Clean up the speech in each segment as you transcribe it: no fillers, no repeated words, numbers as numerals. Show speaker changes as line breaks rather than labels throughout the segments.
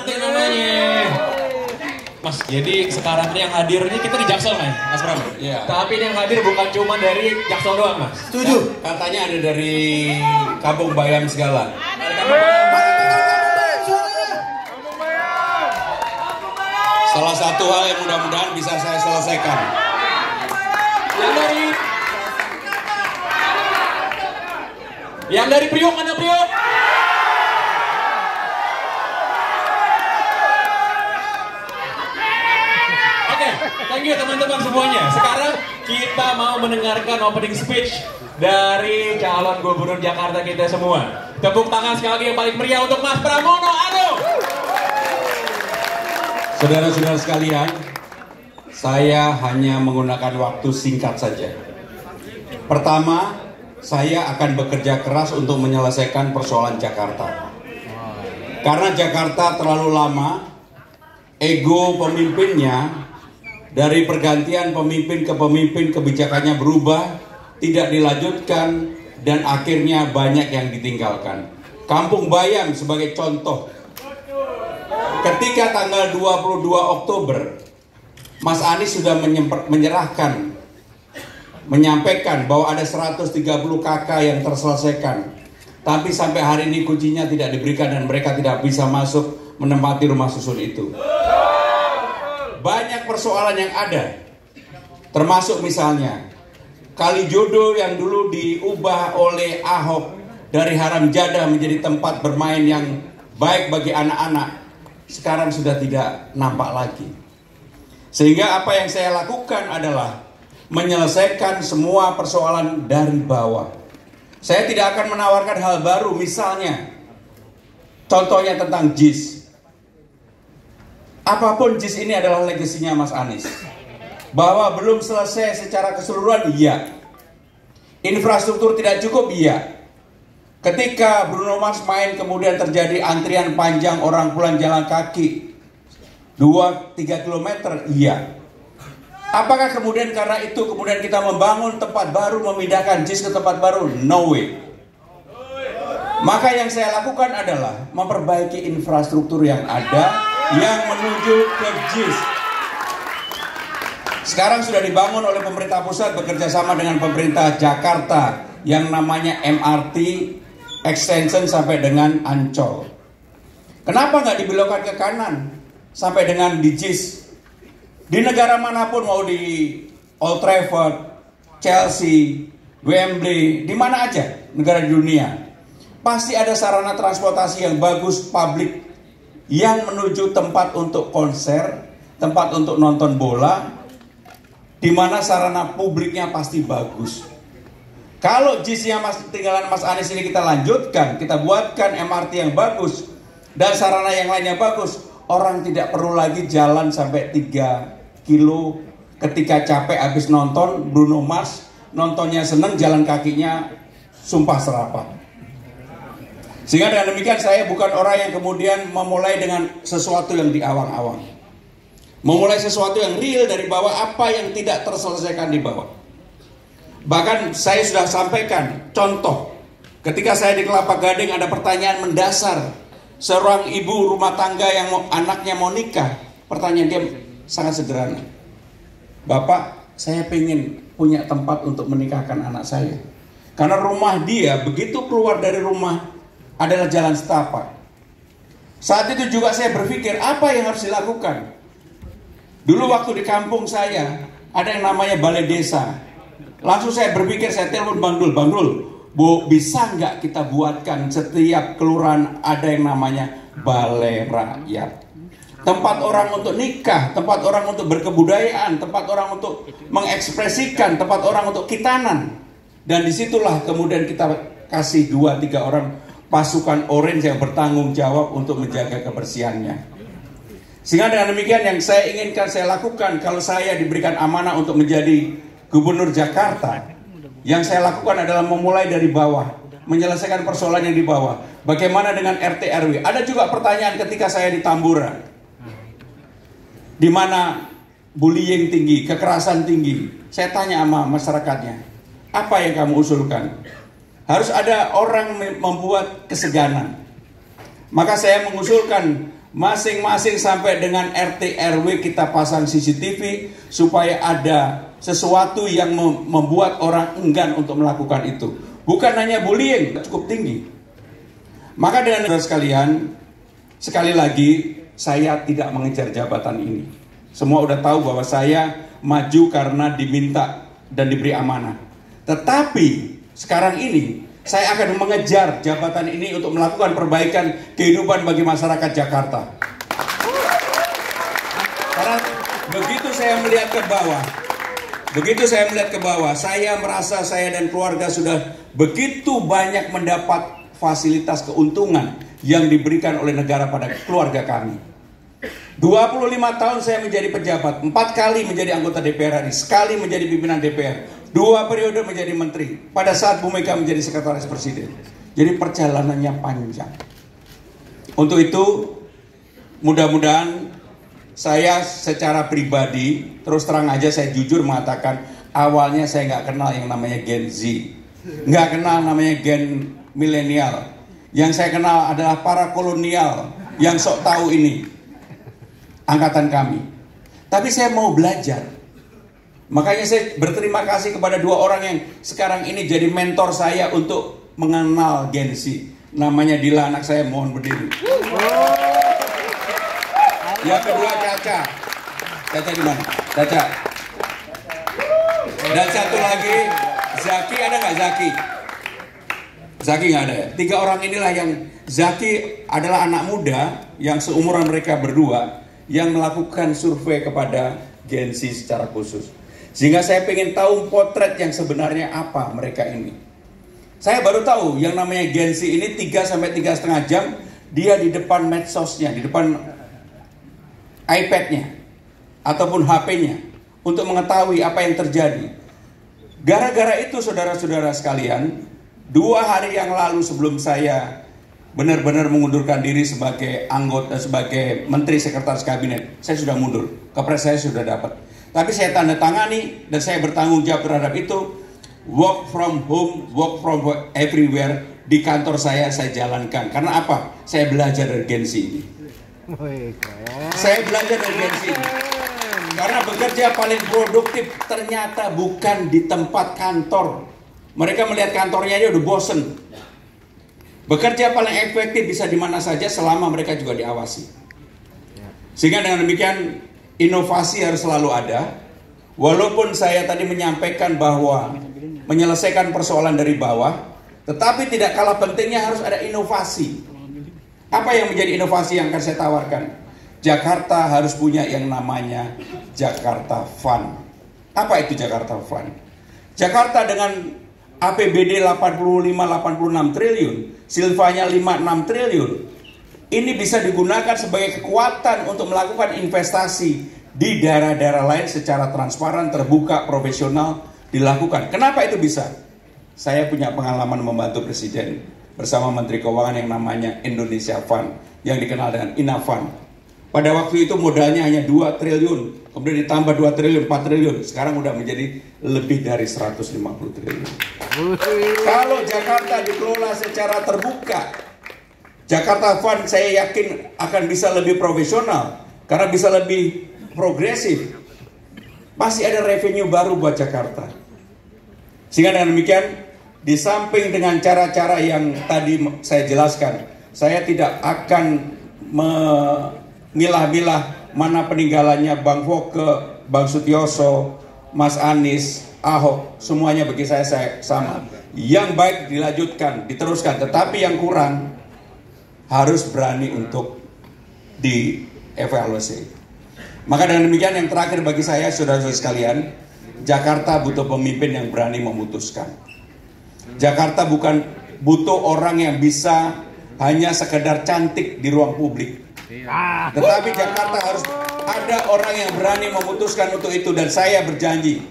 MRT namanya. Mas, jadi sekarang ini yang hadir ini kita di Jaksel, Mas Bram.
Iya.
Tapi ini yang hadir bukan cuma dari Jaksel doang, Mas.
Setuju. Katanya ada dari Kampung Bayam segala. Salah satu hal yang mudah-mudahan bisa saya selesaikan.
Yang dari Priok, mana Priok? Oke, thank you teman-teman semuanya. Sekarang kita mau mendengarkan opening speech dari calon gubernur Jakarta kita semua. Tepuk tangan sekali lagi yang paling meriah untuk Mas Pramono Anung.
Saudara-saudara sekalian, saya hanya menggunakan waktu singkat saja. Pertama, saya akan bekerja keras untuk menyelesaikan persoalan Jakarta. Karena Jakarta terlalu lama, ego pemimpinnya dari pergantian pemimpin ke pemimpin kebijakannya berubah, tidak dilanjutkan, dan akhirnya banyak yang ditinggalkan. Kampung Bayam sebagai contoh. Ketika tanggal 22 Oktober, Mas Anies sudah menyampaikan bahwa ada 130 KK yang terselesaikan. Tapi sampai hari ini kuncinya tidak diberikan dan mereka tidak bisa masuk menempati rumah susun itu. Banyak persoalan yang ada. Termasuk misalnya Kalijodo yang dulu diubah oleh Ahok dari haram jadah menjadi tempat bermain yang baik bagi anak-anak, sekarang sudah tidak nampak lagi. Sehingga apa yang saya lakukan adalah menyelesaikan semua persoalan dari bawah. Saya tidak akan menawarkan hal baru, misalnya contohnya tentang JIS. Apapun JIS ini adalah legasinya Mas Anies. Bahwa belum selesai secara keseluruhan, iya. Infrastruktur tidak cukup, iya. Ketika Bruno Mars main kemudian terjadi antrian panjang orang pulang jalan kaki 2-3 km, iya. Apakah kemudian karena itu kemudian kita membangun tempat baru, memindahkan JIS ke tempat baru? No way. Maka yang saya lakukan adalah memperbaiki infrastruktur yang ada yang menuju ke JIS. Sekarang sudah dibangun oleh pemerintah pusat bekerja sama dengan pemerintah Jakarta yang namanya MRT extension sampai dengan Ancol. Kenapa nggak dibelokkan ke kanan sampai dengan di JIS? Di negara manapun, mau di Old Trafford, Chelsea, Wembley, di mana aja negara di dunia, pasti ada sarana transportasi yang bagus publik yang menuju tempat untuk konser, tempat untuk nonton bola, di mana sarana publiknya pasti bagus. Kalau JIS-nya tinggalan Mas Anies ini kita lanjutkan, kita buatkan MRT yang bagus dan sarana yang lainnya bagus, orang tidak perlu lagi jalan sampai 3 kilo ketika capek habis nonton Bruno Mars, nontonnya seneng, jalan kakinya sumpah serapah. Sehingga dengan demikian saya bukan orang yang kemudian memulai dengan sesuatu yang di awang-awang. Memulai sesuatu yang real dari bawah, apa yang tidak terselesaikan di bawah. Bahkan saya sudah sampaikan contoh, ketika saya di Kelapa Gading ada pertanyaan mendasar. Seorang ibu rumah tangga yang anaknya mau nikah, pertanyaan dia sangat sederhana. Bapak, saya pengen punya tempat untuk menikahkan anak saya. Karena rumah dia begitu keluar dari rumah adalah jalan setapak. Saat itu juga saya berpikir apa yang harus dilakukan. Dulu waktu di kampung saya ada yang namanya balai desa. Langsung saya berpikir, saya telepon Bang Dul, Bu, bisa nggak kita buatkan setiap kelurahan ada yang namanya balai rakyat. Tempat orang untuk nikah, tempat orang untuk berkebudayaan, tempat orang untuk mengekspresikan, tempat orang untuk kitanan. Dan disitulah kemudian kita kasih 2-3 orang pasukan orange yang bertanggung jawab untuk menjaga kebersihannya. Sehingga dengan demikian yang saya inginkan saya lakukan kalau saya diberikan amanah untuk menjadi gubernur Jakarta. Yang saya lakukan adalah memulai dari bawah, menyelesaikan persoalan yang di bawah. Bagaimana dengan RT RW? Ada juga pertanyaan ketika saya di Tambora, di mana bullying tinggi, kekerasan tinggi. Saya tanya sama masyarakatnya, apa yang kamu usulkan? Harus ada orang membuat keseganan. Maka saya mengusulkan masing-masing sampai dengan RT RW kita pasang CCTV supaya ada sesuatu yang membuat orang enggan untuk melakukan itu. Bukan hanya bullying, cukup tinggi. Maka dengan saudara sekalian, sekali lagi saya tidak mengejar jabatan ini. Semua udah tahu bahwa saya maju karena diminta dan diberi amanah. Tetapi sekarang ini saya akan mengejar jabatan ini untuk melakukan perbaikan kehidupan bagi masyarakat Jakarta. Karena begitu saya melihat ke bawah, saya merasa saya dan keluarga sudah begitu banyak mendapat fasilitas keuntungan yang diberikan oleh negara pada keluarga kami. 25 tahun saya menjadi pejabat, 4 kali menjadi anggota DPR RI, sekali menjadi pimpinan DPR, 2 periode menjadi menteri, pada saat Bu Mega menjadi sekretaris presiden. Jadi perjalanannya panjang. Untuk itu, mudah-mudahan saya secara pribadi, terus terang aja saya jujur mengatakan, awalnya saya nggak kenal yang namanya Gen Z, nggak kenal namanya Gen milenial. Yang saya kenal adalah para kolonial yang sok tahu ini, angkatan kami. Tapi saya mau belajar. Makanya saya berterima kasih kepada 2 orang yang sekarang ini jadi mentor saya untuk mengenal Gen Z. Namanya Dila, anak saya, mohon berdiri. Yang kedua Caca. Caca di mana? Caca. Dan satu lagi Zaki, ada nggak Zaki? Zaki nggak ada ya? 3 orang inilah yang, Zaki adalah anak muda yang seumuran mereka berdua yang melakukan survei kepada Gen Z secara khusus. Sehingga saya pengen tahu potret yang sebenarnya apa mereka ini. Saya baru tahu yang namanya Gen Z ini 3-3,5 jam dia di depan medsosnya, di depan iPad-nya ataupun HP-nya untuk mengetahui apa yang terjadi. Gara-gara itu saudara-saudara sekalian, 2 hari yang lalu sebelum saya benar-benar mengundurkan diri sebagai anggota, sebagai menteri sekretaris kabinet, saya sudah mundur, kepres saya sudah dapat. Tapi saya tanda tangani dan saya bertanggung jawab terhadap itu. Work from home, work from everywhere, di kantor saya jalankan. Karena apa? Saya belajar dari Gen Z ini. Saya belajar dari Gen Z ini. Karena bekerja paling produktif ternyata bukan di tempat kantor. Mereka melihat kantornya dia udah bosen. Bekerja paling efektif bisa di mana saja selama mereka juga diawasi. Sehingga dengan demikian inovasi harus selalu ada. Walaupun saya tadi menyampaikan bahwa menyelesaikan persoalan dari bawah, tetapi tidak kalah pentingnya harus ada inovasi. Apa yang menjadi inovasi yang akan saya tawarkan? Jakarta harus punya yang namanya Jakarta Fund. Apa itu Jakarta Fund? Jakarta dengan APBD 85-86 triliun, silvanya 5-6 triliun. Ini bisa digunakan sebagai kekuatan untuk melakukan investasi di daerah-daerah lain secara transparan, terbuka, profesional dilakukan. Kenapa itu bisa? Saya punya pengalaman membantu Presiden bersama Menteri Keuangan yang namanya Indonesia Fund, yang dikenal dengan Inafund. Pada waktu itu modalnya hanya 2 triliun, kemudian ditambah 2 triliun, 4 triliun, sekarang udah menjadi lebih dari 150 triliun. Kalau Jakarta dikelola secara terbuka, Jakarta Fund saya yakin akan bisa lebih profesional, karena bisa lebih progresif. Pasti ada revenue baru buat Jakarta. Sehingga dengan demikian, di samping dengan cara-cara yang tadi saya jelaskan, saya tidak akan milah-milah mana peninggalannya Bang Foke, Bang Sutioso, Mas Anies, Ahok, semuanya bagi saya sama. Yang baik dilanjutkan, diteruskan, tetapi yang kurang harus berani untuk dievaluasi. Maka dengan demikian yang terakhir bagi saya, saudara-saudara sekalian, Jakarta butuh pemimpin yang berani memutuskan. Jakarta bukan butuh orang yang bisa hanya sekedar cantik di ruang publik. Tetapi Jakarta harus ada orang yang berani memutuskan untuk itu. Dan saya berjanji,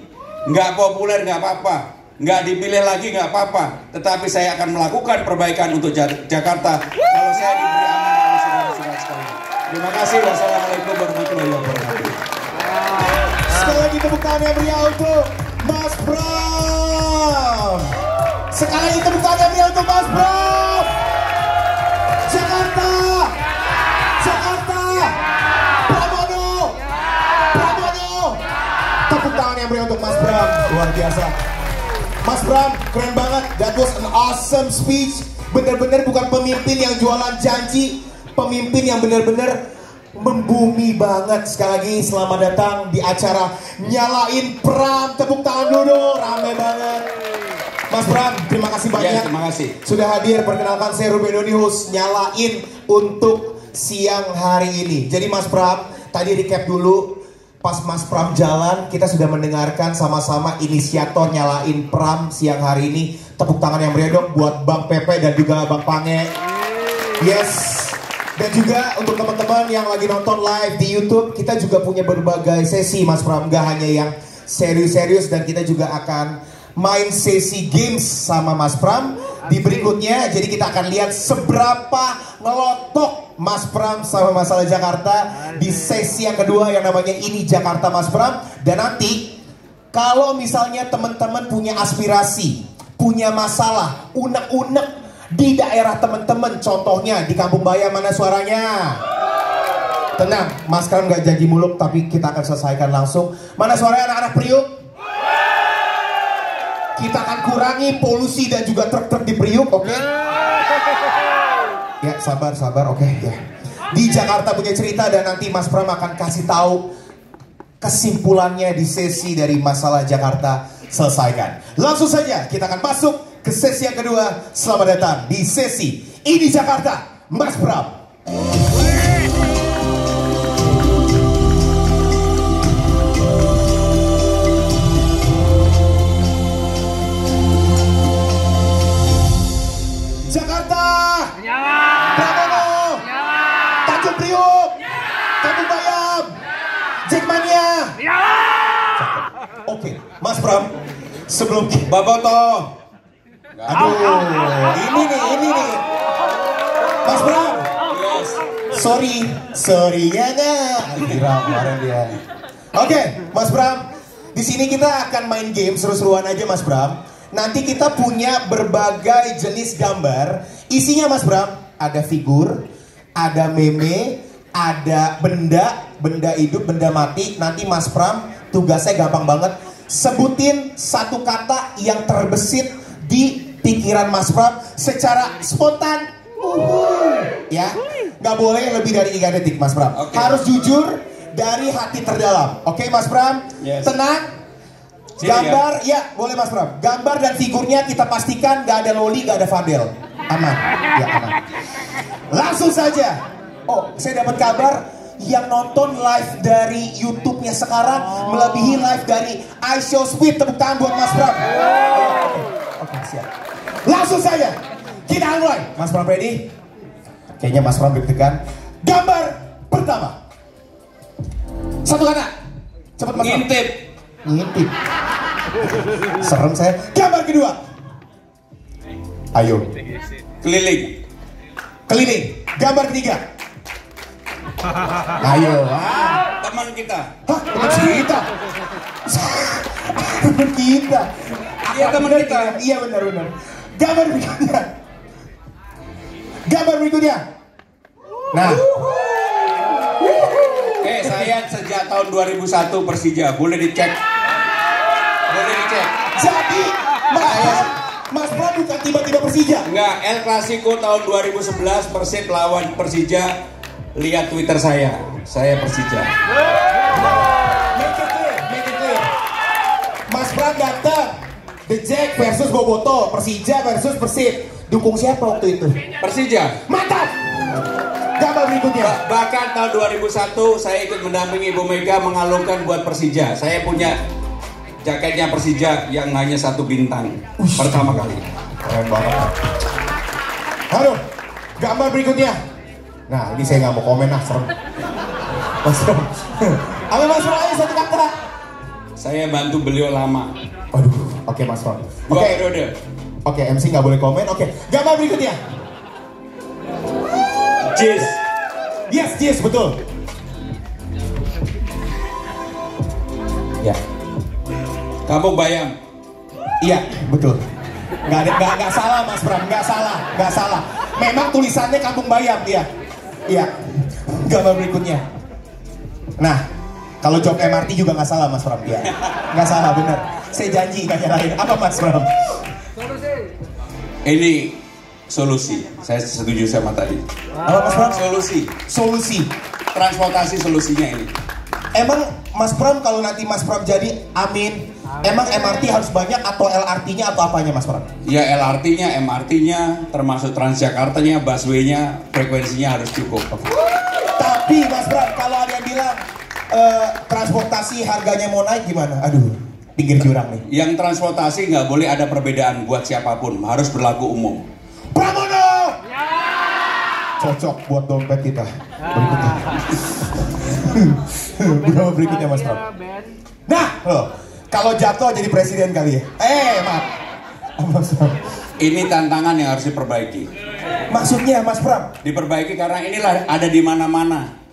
nggak populer nggak apa-apa, nggak dipilih lagi nggak apa-apa, tetapi saya akan melakukan perbaikan untuk Jakarta kalau saya diberi amanah oleh saudara-saudara sekalian. Terima kasih. Wassalamualaikum warahmatullahi wabarakatuh.
Sekali lagi tepuk tangan yang meriah untuk Mas Bram. Sekali lagi tepuk tangan yang meriah untuk Mas Bram. Jakarta, Jakarta. tangan yang berikan untuk Mas Bram. Luar biasa. Mas Bram, keren banget. That was an awesome speech. Bener-bener bukan pemimpin yang jualan janji, pemimpin yang bener-bener membumi banget. Sekali lagi selamat datang di acara Nyalain Pram. Tepuk tangan dulu, rame banget. Mas Bram, terima kasih banyak.
Ya, terima kasih.
Sudah hadir, perkenalkan saya Ruben Doni, host Nyalain untuk siang hari ini. Jadi Mas Bram, tadi recap dulu. Pas Mas Pram jalan, kita sudah mendengarkan sama-sama inisiator Nyalain Pram siang hari ini. Tepuk tangan yang meriah dong buat Bang Pepe dan juga Bang Pange. Yes. Dan juga untuk teman-teman yang lagi nonton live di YouTube, kita juga punya berbagai sesi Mas Pram. Gak hanya yang serius-serius, dan kita juga akan main sesi games sama Mas Pram di berikutnya. Jadi kita akan lihat seberapa ngelotok Mas Pram sama masalah Jakarta di sesi yang kedua yang namanya Ini Jakarta Mas Pram. Dan nanti kalau misalnya teman-teman punya aspirasi, punya masalah, unek-unek di daerah teman-teman, contohnya di Kampung Bayam, mana suaranya? Tenang, Mas Pram gak janji muluk, tapi kita akan selesaikan langsung. Mana suaranya anak-anak Priuk? Kita akan kurangi polusi dan juga truk-truk di Priuk, oke? Ya, sabar, oke, ya. Di Jakarta punya cerita, dan nanti Mas Pram akan kasih tahu kesimpulannya di sesi dari masalah Jakarta selesaikan. Langsung saja kita akan masuk ke sesi yang kedua. Selamat datang di sesi Ini Jakarta, Mas Pram. Jakarta, Pramono, Tanjung Priuk, Kampung Bayam, Jackmania. Oke, Mas Pram, sebelum
Baboto.
aduh, ini nih, Mas Pram.
Yes.
Sorry ya nggak? Kira kemarin dia. Oke, Mas Pram, di sini kita akan main game seru-seruan aja, Mas Pram. Nanti kita punya berbagai jenis gambar. Isinya Mas Bram, ada figur, ada meme, ada benda hidup, benda mati. Nanti Mas Pram tugasnya gampang banget. Sebutin satu kata yang terbesit di pikiran Mas Pram secara spontan. Ya, nggak boleh lebih dari 3 detik Mas Pram.
Okay.
Harus jujur dari hati terdalam. Oke Mas Pram?
Yes.
Tenang. Gambar, ya boleh Mas Pram. Gambar dan figurnya kita pastikan gak ada Loli, gak ada Fadel. Aman, ya aman. Langsung saja. Oh, saya dapat kabar yang nonton live dari YouTube-nya sekarang melebihi live dari iShowSpeed. Tepuk tangan buat Mas Pram. Oke, siap. Langsung saja kita mulai. Mas Pram ready? Kayaknya Mas Pram deg-degan. Gambar pertama. Satu kata. Cepat Mas Pram. Ngintip. Serem saya. Gambar kedua. Ayo. Keliling. Gambar ketiga. Ayo.
Teman kita.
Hah? Teman kita. Teman kita.
Iya, teman kita.
Iya benar. Gambar berikutnya. Gambar berikutnya. Nah.
Saya sejak tahun 2001 Persija. Boleh dicek.
Jadi Mas Pram bukan tiba-tiba Persija.
Enggak, El Clasico tahun 2011 Persib lawan Persija. Lihat Twitter saya Persija.
Make it clear. Mas Pram datang. The Jack versus Boboto, Persija versus Persib. Dukung siapa waktu itu?
Persija.
Mantap. Gambar berikutnya.
Bahkan tahun 2001 saya ikut mendampingi Ibu Mega mengalungkan buat Persija. Saya punya jaketnya Persija yang hanya 1 bintang. Pertama kali.
Keren banget. Aduh, gambar berikutnya. Nah, ini saya nggak mau komen serem. Mas Pram. Apa Mas Pram? Ayo satu kata.
Saya bantu beliau lama.
Aduh, oke Mas Pram.
2 periode.
Oke, MC nggak boleh komen. Oke, gambar berikutnya. Yes, betul. Ya.
Kampung Bayam.
Iya, betul. Nggak salah Mas Pram, nggak salah. Memang tulisannya Kampung Bayam dia. Iya. Gambar berikutnya. Nah, Kalau jawab MRT juga nggak salah Mas Pram. Ya, nggak salah bener. Saya janji nggak nyalahin. Apa Mas Pram?
Ini solusi. Saya setuju sama tadi.
Apa Mas Pram?
Solusi.
Solusi.
Transportasi solusinya ini.
Emang Mas Pram kalau nanti Mas Pram jadi, amin. Emang MRT harus banyak atau LRT-nya atau apanya Mas Pram?
Ya LRT-nya, MRT-nya, termasuk Transjakarta-nya, busway-nya, frekuensinya harus cukup.
Tapi Mas Pram, kalau ada yang bilang transportasi harganya mau naik gimana? Aduh, pinggir jurang nih.
Yang transportasi nggak boleh ada perbedaan buat siapapun, harus berlaku umum.
Pramono! Cocok buat dompet kita. Berikutnya. Berapa berikutnya Mas Pram? Nah, loh, kalau jatuh jadi presiden kali ya? Maaf. Mas Pram.
Ini tantangan yang harus diperbaiki.
Maksudnya Mas Pram?
Diperbaiki karena inilah ada di mana-mana.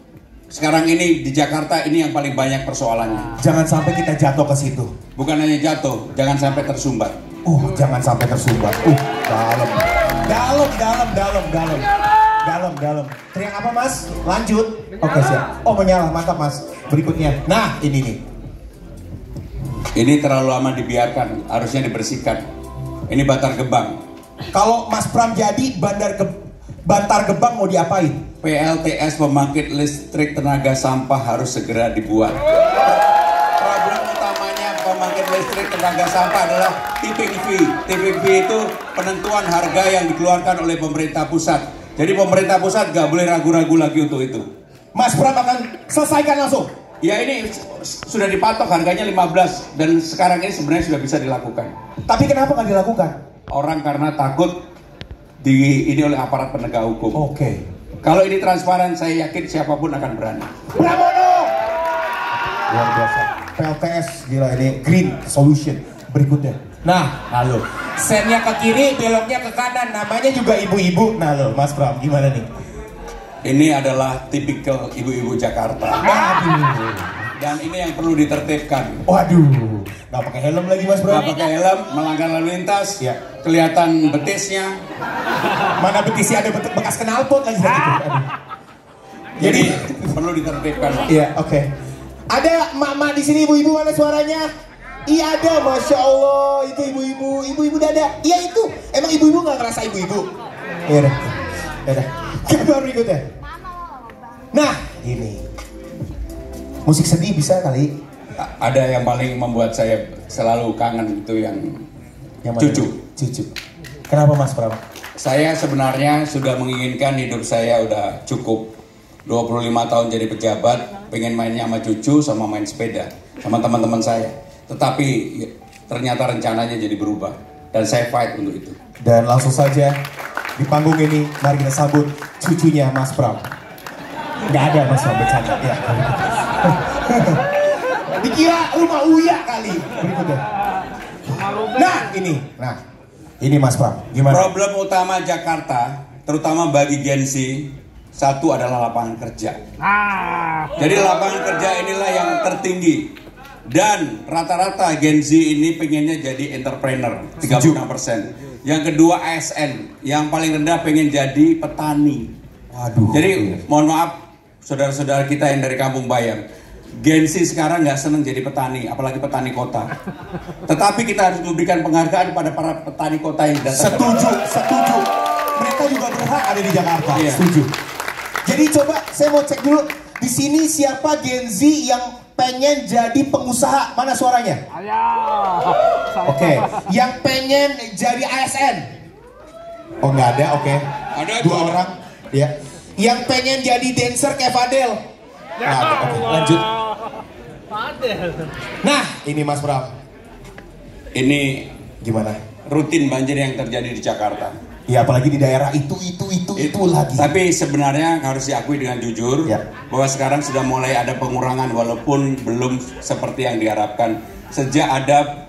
Sekarang ini di Jakarta ini yang paling banyak persoalannya.
Jangan sampai kita jatuh ke situ.
Bukan hanya jatuh, jangan sampai tersumbat.
Jangan sampai tersumbat. Dalam. Dalam. Teriak apa Mas? Lanjut. Oke siap. Oh menyala, mantap Mas. Berikutnya. Nah ini nih.
Ini terlalu lama dibiarkan, harusnya dibersihkan. Ini Bantar Gebang.
Kalau Mas Pram jadi Bantar Gebang mau diapain?
PLTS pembangkit listrik tenaga sampah harus segera dibuat. Problem utamanya pembangkit listrik tenaga sampah adalah tipping fee. Tipping fee itu penentuan harga yang dikeluarkan oleh pemerintah pusat. Jadi pemerintah pusat nggak boleh ragu-ragu lagi untuk itu.
Mas Pram akan selesaikan langsung.
Ya ini sudah dipatok harganya 15 dan sekarang ini sebenarnya sudah bisa dilakukan.
Tapi kenapa nggak dilakukan?
Orang karena takut ini oleh aparat penegak hukum.
Oke.
Kalau ini transparan, saya yakin siapapun akan berani.
Pramono! Luar biasa. PLTS gila ini green solution. Berikutnya. Nah, halo. Sennya ke kiri, beloknya ke kanan. Namanya juga ibu-ibu. Nah lo, Mas Pram, gimana nih?
Ini adalah tipikal ibu-ibu Jakarta.
Waduh.
Dan ini yang perlu ditertibkan.
Waduh. Nggak pakai helm lagi Mas Pram?
Nggak pakai helm, melanggar lalu lintas,
Ya.
kelihatan betisnya.
Mana betisnya ada bekas knalpot lagi.
Jadi perlu ditertibkan.
Iya, oke. Ada mak-mak di sini, ibu-ibu, mana suaranya? Iya ada, Masya Allah. Itu ibu-ibu dada. Iya itu. Emang ibu-ibu nggak ngerasa ibu-ibu? Iya dah. Ya dah. Baru berikutnya. Nah, ini. Musik sedih bisa kali.
Ada yang paling membuat saya selalu kangen itu yang cucu.
Cucu. Kenapa Mas Pram?
Saya sebenarnya sudah menginginkan hidup saya udah cukup 25 tahun jadi pejabat, pengen mainnya sama cucu sama main sepeda sama teman-teman saya. Tetapi ternyata rencananya jadi berubah dan saya fight untuk itu.
Dan langsung saja di panggung ini mari kita sambut cucunya Mas Pram. Nggak ada Mas Pram bercanda ya. Dikira rumah Uya kali. Berikutnya. Nah ini Mas Pram. Gimana?
Problem utama Jakarta, terutama bagi Gen Z, satu adalah lapangan kerja. Jadi lapangan kerja inilah yang tertinggi. Dan rata-rata Gen Z ini pengennya jadi entrepreneur, 36%. Yang kedua ASN, yang paling rendah pengen jadi petani.
Waduh.
Jadi mohon maaf saudara-saudara kita yang dari kampung bayam, Gen Z sekarang nggak seneng jadi petani, apalagi petani kota. Tetapi kita harus memberikan penghargaan pada para petani kota yang datang.
Setuju. Mereka juga berhak ada di Jakarta.
Iya.
Setuju. Jadi coba saya mau cek dulu di sini siapa Gen Z yang pengen jadi pengusaha? Mana suaranya? Oke. Yang pengen jadi ASN? Oh nggak ada. Oke.
Ada
Dua orang. Ya. Yang pengen jadi dancer kayak Fadel? Nggak ada. Oke. Lanjut. Nah, ini Mas Pram.
Ini
Gimana?
rutin banjir yang terjadi di Jakarta.
Ya apalagi di daerah itu lagi.
Tapi sebenarnya harus diakui dengan jujur
Ya.
bahwa sekarang sudah mulai ada pengurangan walaupun belum seperti yang diharapkan. Sejak ada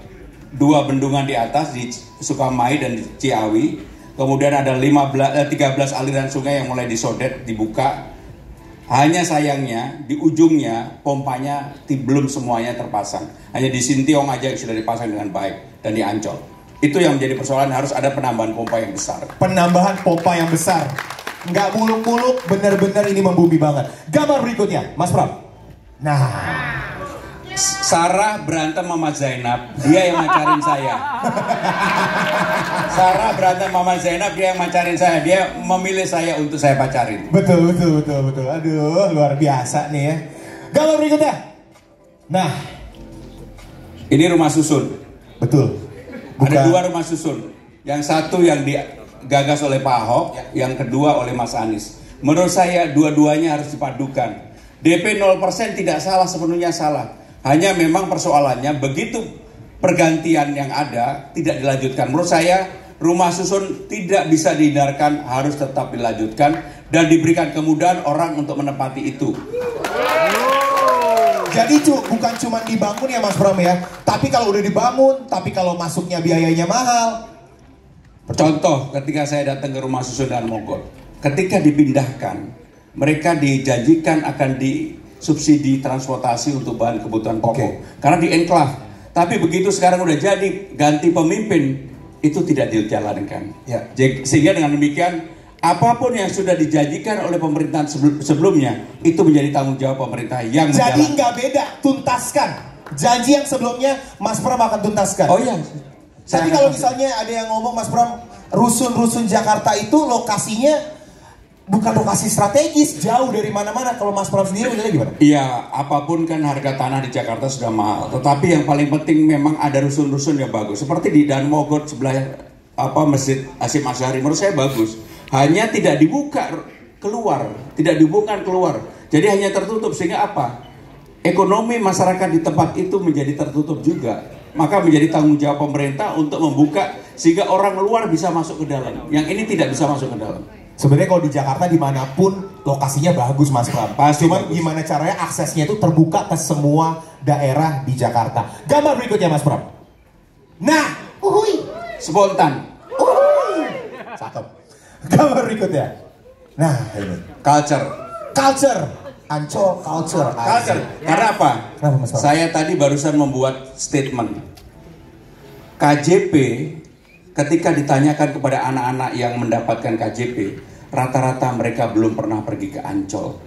2 bendungan di atas di Sukamai dan di Ciawi, kemudian ada 13 aliran sungai yang mulai disodet, dibuka. Hanya sayangnya di ujungnya pompanya belum semuanya terpasang. Hanya di Sintiong aja yang sudah dipasang dengan baik dan di Ancol. Itu yang menjadi persoalan, harus ada penambahan pompa yang besar.
Penambahan pompa yang besar. Nggak muluk-muluk, bener-bener ini membumi banget. Gambar berikutnya, Mas Pram. Nah,
Sarah berantem sama Zainab, dia yang macarin saya. Sarah berantem sama Zainab, dia yang macarin saya. Dia memilih saya untuk saya pacarin.
Betul. Aduh, luar biasa nih ya. Gambar berikutnya. Nah,
ini rumah susun.
betul.
Ada 2 rumah susun. Yang satu yang digagas oleh Pak Ahok, yang kedua oleh Mas Anies. Menurut saya dua-duanya harus dipadukan. DP 0% tidak salah, sepenuhnya salah. Hanya memang persoalannya begitu pergantian yang ada tidak dilanjutkan. Menurut saya rumah susun tidak bisa dihindarkan, harus tetap dilanjutkan dan diberikan kemudahan orang untuk menempati itu.
Jadi bukan cuma dibangun ya Mas Pram ya, tapi kalau udah dibangun, tapi kalau masuknya biayanya mahal.
Contoh ketika saya datang ke rumah susun dan Mogot, ketika dipindahkan, mereka dijanjikan akan disubsidi transportasi untuk bahan kebutuhan pokok. Karena di enclave. Tapi begitu sekarang udah jadi ganti pemimpin, itu tidak dijalankan.
Ya.
Sehingga dengan demikian, apapun yang sudah dijanjikan oleh pemerintahan sebelumnya, itu menjadi tanggung jawab pemerintah yang
Jadi nggak beda, tuntaskan. Janji yang sebelumnya Mas Pram akan tuntaskan.
Oh iya.
Tapi kalau misalnya ada yang ngomong Mas Pram, rusun-rusun Jakarta itu lokasinya bukan lokasi strategis, jauh dari mana-mana. Kalau Mas Pram sendiri melihatnya gimana?
Iya, apapun kan harga tanah di Jakarta sudah mahal. Tetapi yang paling penting memang ada rusun-rusun yang bagus. Seperti di Dan Mogot sebelah Masjid Hasyim Asy'ari, menurut saya bagus. Hanya tidak dibuka keluar, tidak dibuka keluar. Jadi hanya tertutup sehingga apa? Ekonomi masyarakat di tempat itu menjadi tertutup juga. Maka menjadi tanggung jawab pemerintah untuk membuka sehingga orang luar bisa masuk ke dalam. Yang ini tidak bisa masuk ke dalam.
Sebenarnya kalau di Jakarta dimanapun lokasinya bagus Mas Pram. Cuman gimana caranya aksesnya itu terbuka ke semua daerah di Jakarta. Gambar berikutnya Mas Pram. Nah,
Spontan.
Cakep. Gambar berikutnya. Nah, ini.
Culture.
Ancol culture.
Karena apa?
Kenapa Mas Pram?
Saya tadi barusan membuat statement. KJP ketika ditanyakan kepada anak-anak yang mendapatkan KJP, rata-rata mereka belum pernah pergi ke Ancol.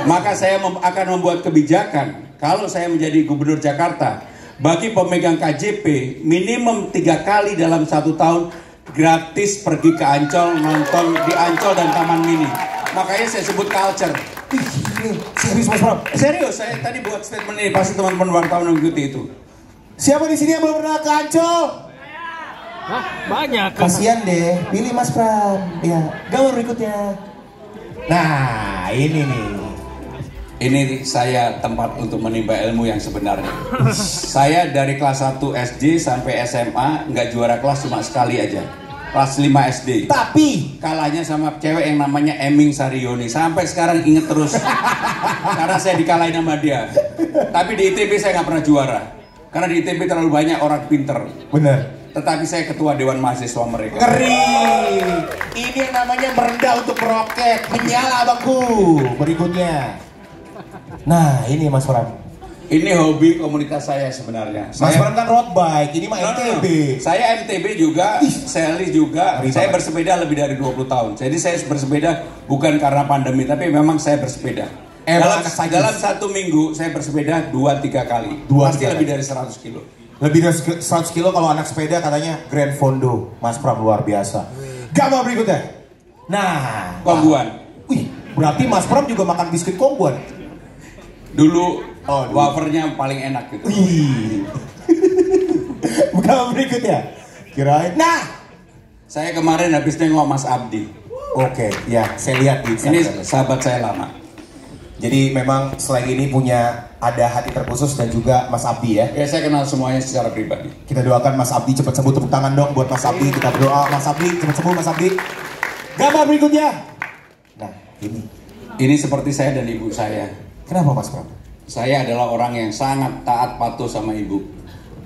Maka saya akan membuat kebijakan, kalau saya menjadi gubernur Jakarta, bagi pemegang KJP minimum 3 kali dalam 1 tahun gratis pergi ke Ancol, nonton di Ancol dan Taman Mini. Makanya saya sebut culture.
Serius Mas Pram?
Serius, saya tadi buat statement ini, pasti teman-teman wartawan mengikuti itu.
Siapa di sini yang belum pernah ke Ancol?
Hah? Banyak.
Kasian deh, pilih Mas Pram. Ya, gambar berikutnya. Nah, ini nih.
Ini saya tempat untuk menimba ilmu yang sebenarnya. Saya dari kelas 1 SD sampai SMA nggak juara kelas cuma sekali aja. Kelas 5 SD.
Tapi
Kalahnya sama cewek yang namanya Eming Sarioni. Sampai sekarang inget terus. Karena saya dikalahin sama dia. Tapi di ITB saya nggak pernah juara. Karena di ITB terlalu banyak orang pinter.
bener.
Tetapi saya ketua Dewan Mahasiswa mereka.
Ngeri. Ini yang namanya merendah untuk meroket. Menyala abangku. Berikutnya. Nah, ini Mas Pram.
Ini hobi komunitas saya sebenarnya.
Mas Pram kan road bike, ini mah
No, no, no.
MTB.
Saya MTB juga, Sally juga.
Ngeri
Saya
banget.
bersepeda lebih dari 20 tahun. Jadi saya bersepeda bukan karena pandemi, tapi memang saya bersepeda.
Emang anak sadis.
Dalam 1 minggu saya bersepeda 2-3 kali.
2-3
Pasti
kali.
lebih dari 100 kilo.
Lebih dari 100 kilo kalau anak sepeda katanya Grand Fondo. Mas Pram luar biasa. Gambar berikutnya. Nah,
Kongguan.
Wih, berarti Mas Pram juga makan biskuit Kongguan.
Dulu
Oh, dulu.
wafernya paling enak gitu.
Wih. Gambar berikutnya. Kirain. Nah,
Saya kemarin habis nengok Mas Abdi.
oke, ya saya lihat di
Ini
Instagram.
sahabat saya lama.
Jadi memang selain ini punya ada hati terkhusus dan juga Mas Abdi ya.
Ya saya kenal semuanya secara pribadi.
Kita doakan Mas Abdi cepat sembuh, tepuk tangan dong buat Mas Abdi. Kita berdoa Mas Abdi cepat sembuh Mas Abdi. Gambar berikutnya. Nah, ini.
Ini seperti saya dan ibu saya.
Kenapa Mas Pram?
Saya adalah orang yang sangat taat patuh sama ibu.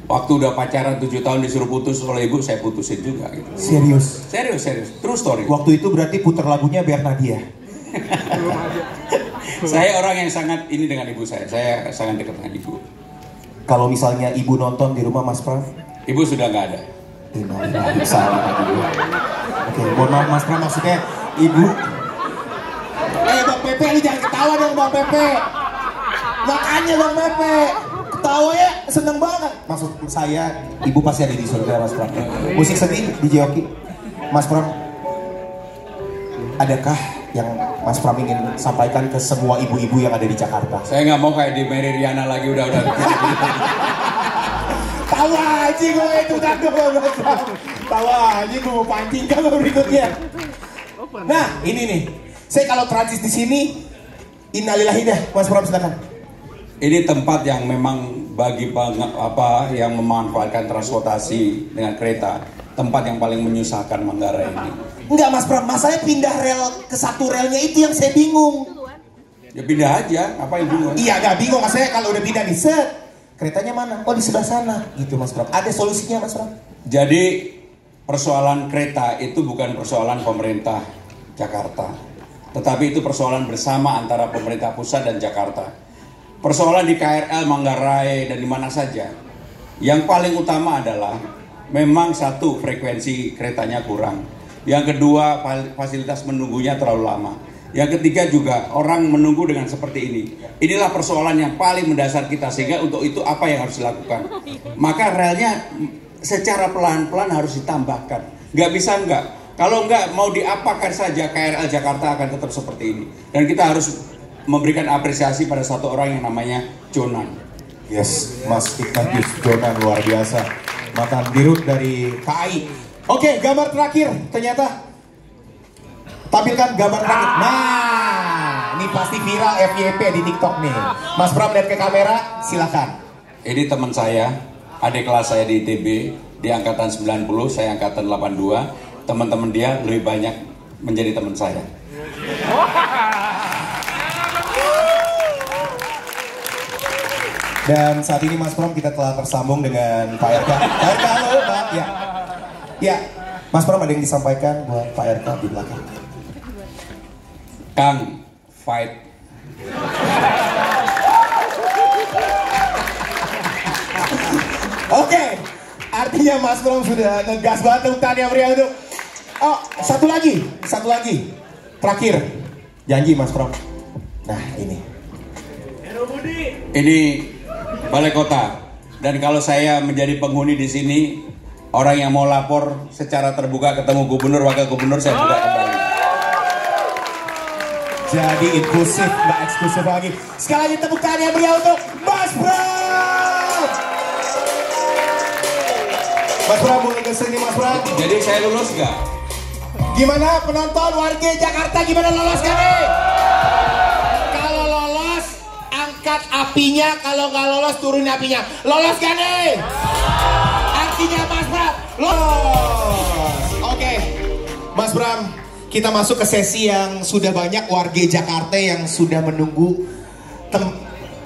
Waktu udah pacaran 7 tahun disuruh putus oleh ibu, saya putusin juga gitu.
Serius.
Serius. True story.
Waktu itu berarti puter lagunya Bernadia.
Saya orang yang sangat ini dengan ibu saya. Saya sangat dekat dengan ibu.
Kalau misalnya ibu nonton di rumah Mas Pram,
Ibu sudah nggak ada.
ini salah tadi gue. Oke, mohon maaf Mas Pram, maksudnya ibu. Bang Pepe, lu jangan ketawa dong Bang Pepe. Makanya Bang Pepe, ketawa ketawanya seneng banget. Maksud saya, ibu pasti ada di surga Mas Pram. Musik sedih di Joki. Mas Pram, adakah yang Mas Pram ingin sampaikan ke semua ibu-ibu yang ada di Jakarta?
Saya nggak mau kayak di Mary Riana lagi, udah.
Tawa aja gue itu tadi Mas Pram. Tawa aja gue mau pancing kalau berikutnya. Nah ini nih, saya kalau transis di sini, innalillahi dah, Mas Pram silakan.
Ini tempat yang memang bagi yang memanfaatkan transportasi dengan kereta, tempat yang paling menyusahkan Manggarai ini.
Enggak Mas Pram, masalahnya pindah rel ke satu relnya itu yang saya bingung.
Ya pindah aja, apa yang bingung?
Iya gak bingung, maksudnya kalau udah pindah nih, set, keretanya mana? Oh di sebelah sana, gitu Mas Pram. Ada solusinya Mas Pram?
Jadi persoalan kereta itu bukan persoalan pemerintah Jakarta, tetapi itu persoalan bersama antara pemerintah pusat dan Jakarta. Persoalan di KRL, Manggarai, dan di mana saja. Yang paling utama adalah memang satu, frekuensi keretanya kurang. Yang kedua, fasilitas menunggunya terlalu lama. Yang ketiga juga, orang menunggu dengan seperti ini. Inilah persoalan yang paling mendasar kita, sehingga untuk itu apa yang harus dilakukan. Maka relnya secara pelan-pelan harus ditambahkan. Nggak bisa nggak. Kalau nggak, mau diapakan saja, KRL Jakarta akan tetap seperti ini. Dan kita harus memberikan apresiasi pada satu orang yang namanya Jonan.
Yes, Mas Ignatius Jonan luar biasa. Mantan dirut dari KAI. Oke, gambar terakhir ternyata. Tampilkan gambar terakhir. Nah, ini pasti viral FYP di TikTok nih. Mas Pram lihat ke kamera, silakan.
Ini teman saya, adik kelas saya di ITB, di angkatan 90, saya angkatan 82. Teman-teman dia lebih banyak menjadi teman saya.
Dan saat ini Mas Pram kita telah tersambung dengan Pak RK. Pak RK, halo Pak. Ya. Ya, Mas Pram ada yang disampaikan buat Pak RK di belakang.
Kang, fight.
Oke, artinya Mas Pram sudah ngegas banget, tepuk tangan yang meriah untuk. Oh, satu lagi, terakhir, janji Mas Pram. Nah ini.
Ini Balai Kota. Dan kalau saya menjadi penghuni di sini, orang yang mau lapor secara terbuka ketemu gubernur, wakil gubernur, saya buka kembali.
Jadi inklusif, nggak eksklusif lagi. Sekali lagi tepuk tangan yang meriah untuk Mas Pram. Mas Pram boleh ke sini Mas Pram.
Jadi saya lulus nggak?
Gimana penonton warga Jakarta, gimana lolos kan nih? Kalau lolos, angkat apinya. Kalau nggak lolos, turunin apinya. Lolos kan nih? Artinya Mas Pram, lolos. Oke, Mas Pram, kita masuk ke sesi yang sudah banyak warga Jakarta yang sudah menunggu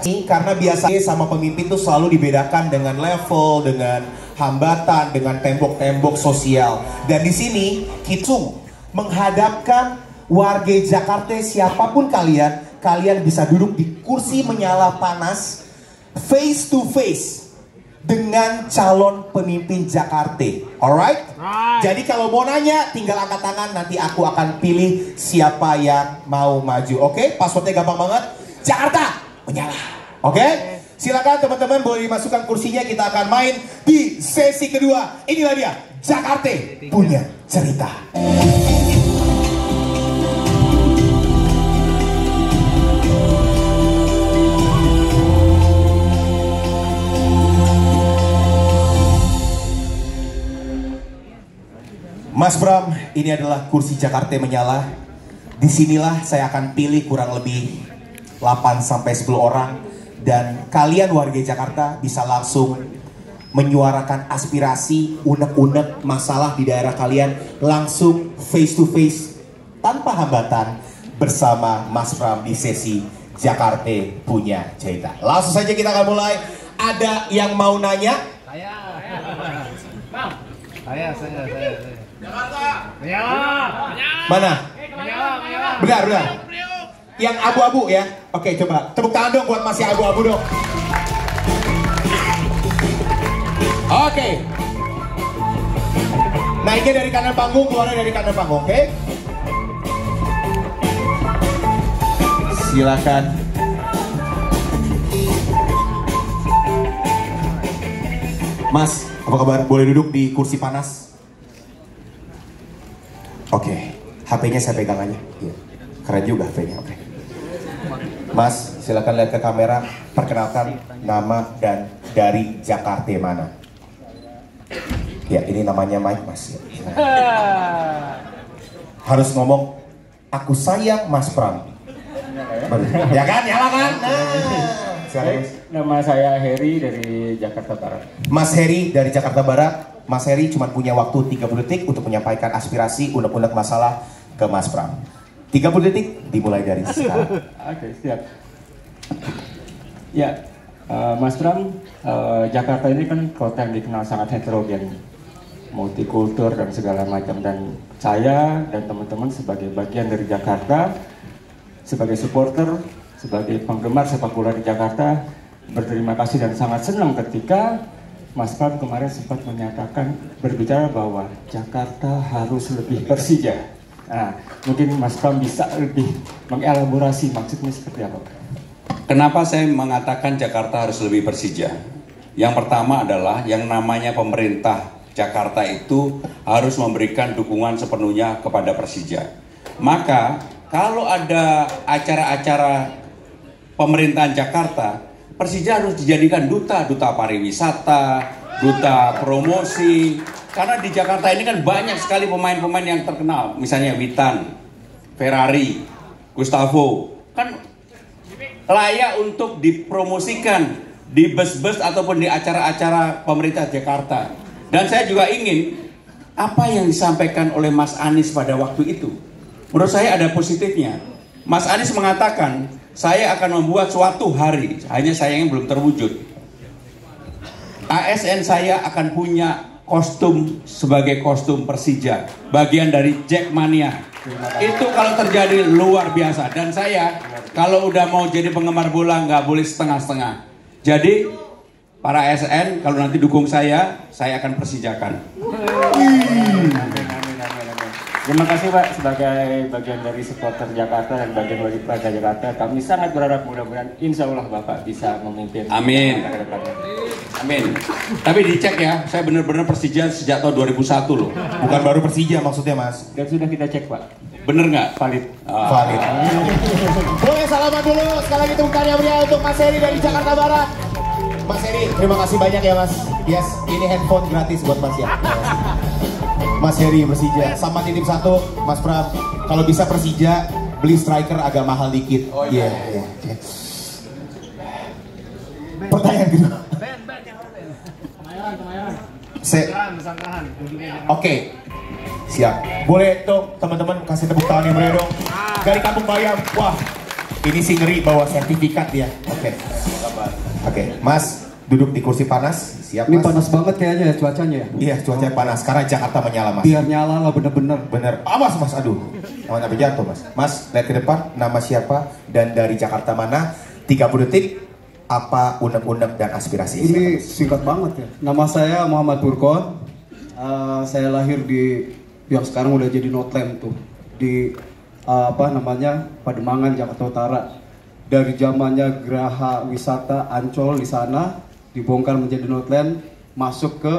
karena biasanya sama pemimpin tuh selalu dibedakan dengan level, dengan hambatan, dengan tembok-tembok sosial. Dan di sini kita menghadapkan warga Jakarta, siapapun kalian bisa duduk di kursi menyala panas face to face dengan calon pemimpin Jakarta. Alright? Jadi kalau mau nanya tinggal angkat tangan, nanti aku akan pilih siapa yang mau maju. Oke? Passwordnya gampang banget. Jakarta menyala. Oke? Silakan teman-teman boleh dimasukkan kursinya, kita akan main di sesi kedua. Inilah dia, Jakarta punya cerita. Mas Pram, ini adalah kursi Jakarta menyala. Disinilah saya akan pilih kurang lebih 8-10 orang. Dan kalian warga Jakarta bisa langsung menyuarakan aspirasi, unek-unek masalah di daerah kalian langsung face to face tanpa hambatan bersama Mas Pram di sesi Jakarta punya cerita. Langsung saja kita akan mulai. Ada yang mau nanya?
Saya. Jakarta.
Mana? Benar. Yang abu-abu ya. Oke, coba tepuk tangan dong buat masih abu-abu dong. Oke. Naiknya dari kanan panggung, keluarnya dari kanan panggung, oke? Silakan. Mas, apa kabar? Boleh duduk di kursi panas? Oke, HP-nya saya pegang aja. Iya. Keren juga HP-nya, oke. Mas, silakan lihat ke kamera. Perkenalkan nama dan dari Jakarta mana? Ya, ini namanya Mike, Mas. Harus ngomong, aku sayang Mas Pram. Ya kan, nyala kan?
Nama saya Heri dari Jakarta Barat.
Mas Heri dari Jakarta Barat. Mas Heri cuma punya waktu 30 detik untuk menyampaikan aspirasi unek-unek masalah ke Mas Pram. 30 detik dimulai dari sekarang.
Oke, siap. Ya, Mas Pram, Jakarta ini kan kota yang dikenal sangat heterogen, multikultur dan segala macam. Dan saya dan teman-teman sebagai bagian dari Jakarta, sebagai supporter, sebagai penggemar sepak bola di Jakarta, berterima kasih dan sangat senang ketika Mas Pram kemarin sempat menyatakan, berbicara bahwa Jakarta harus lebih Persija. Nah, mungkin Mas Pram bisa lebih mengelaborasi maksudnya seperti apa?
Kenapa saya mengatakan Jakarta harus lebih Persija? Yang pertama adalah yang namanya pemerintah Jakarta itu harus memberikan dukungan sepenuhnya kepada Persija. Maka kalau ada acara-acara pemerintahan Jakarta, Persija harus dijadikan duta pariwisata, duta promosi. Karena di Jakarta ini kan banyak sekali pemain-pemain yang terkenal. Misalnya Witan, Ferrari, Gustavo. Kan layak untuk dipromosikan di bus-bus ataupun di acara-acara pemerintah Jakarta. Dan saya juga ingin, apa yang disampaikan oleh Mas Anies pada waktu itu, menurut saya ada positifnya. Mas Anies mengatakan, saya akan membuat suatu hari, hanya sayangnya belum terwujud. ASN saya akan punya kostum sebagai kostum Persija, bagian dari Jackmania. Itu kalau terjadi luar biasa. Dan saya kalau udah mau jadi penggemar bola nggak boleh setengah-setengah. Jadi para ASN kalau nanti dukung saya akan persijakan.
Terima kasih Pak sebagai bagian dari supporter Jakarta dan bagian dari Praja Jakarta. Kami sangat berharap mudah-mudahan insya Allah Bapak bisa memimpin.
Amin. Amin. Tapi dicek ya, saya benar-benar Persija sejak tahun 2001 loh.
Bukan baru Persija maksudnya Mas.
Dan sudah kita cek Pak.
Bener nggak?
Valid.
Valid. Boleh salaman dulu. Sekali lagi tepuk tangan meriah untuk Mas Heri dari Jakarta Barat. Mas Heri, terima kasih banyak ya Mas. Yes, ini handphone gratis buat Mas ya. Mas Heri Persija, sama titip satu Mas Pram, kalau bisa Persija beli striker agak mahal dikit. Oh iya. Yeah. Pertanyaan kedua. Oke, siap. Boleh dong teman-teman kasih tepuk tangan yang meriah dong. Dari Kampung Bayam, wah ini sih ngeri bawa sertifikat ya. Oke, Mas duduk di kursi panas. Siap,
ini
Mas.
panas banget kayaknya ya cuacanya ya.
Iya, cuaca panas karena Jakarta menyala, Mas.
Biar nyala lah bener-bener.
Bener. Awas, Mas. Aduh. Jangan sampai jatuh, Mas. Mas, lihat ke depan. Nama siapa dan dari Jakarta mana? 30 detik. Apa unek-unek dan aspirasi?
Ini singkat banget ya. Nama saya Muhammad Burkon. Saya lahir di yang sekarang udah jadi Northland tuh di Pademangan, Jakarta Utara. Dari zamannya Geraha Wisata Ancol di sana dibongkar menjadi Northland, masuk ke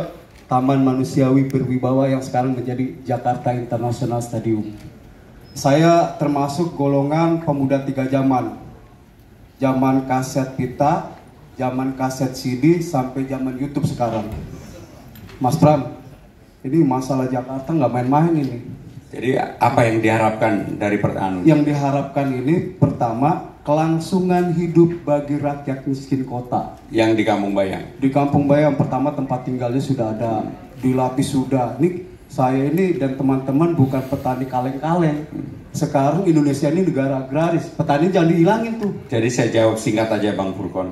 Taman Manusiawi Berwibawa yang sekarang menjadi Jakarta International Stadium. Saya termasuk golongan pemuda 3 zaman. Zaman kaset pita, zaman kaset CD, sampai zaman YouTube sekarang. Mas Pram, ini masalah Jakarta nggak main-main ini.
Jadi apa yang diharapkan dari pertanyaan?
Yang diharapkan ini pertama, kelangsungan hidup bagi rakyat miskin kota.
Yang di Kampung Bayam?
Di Kampung Bayam, pertama tempat tinggalnya sudah ada, dilapis sudah. Nih, saya ini dan teman-teman bukan petani kaleng-kaleng. Sekarang Indonesia ini negara agraris, petani jangan dihilangin tuh.
Jadi saya jawab singkat aja Bang Furkon.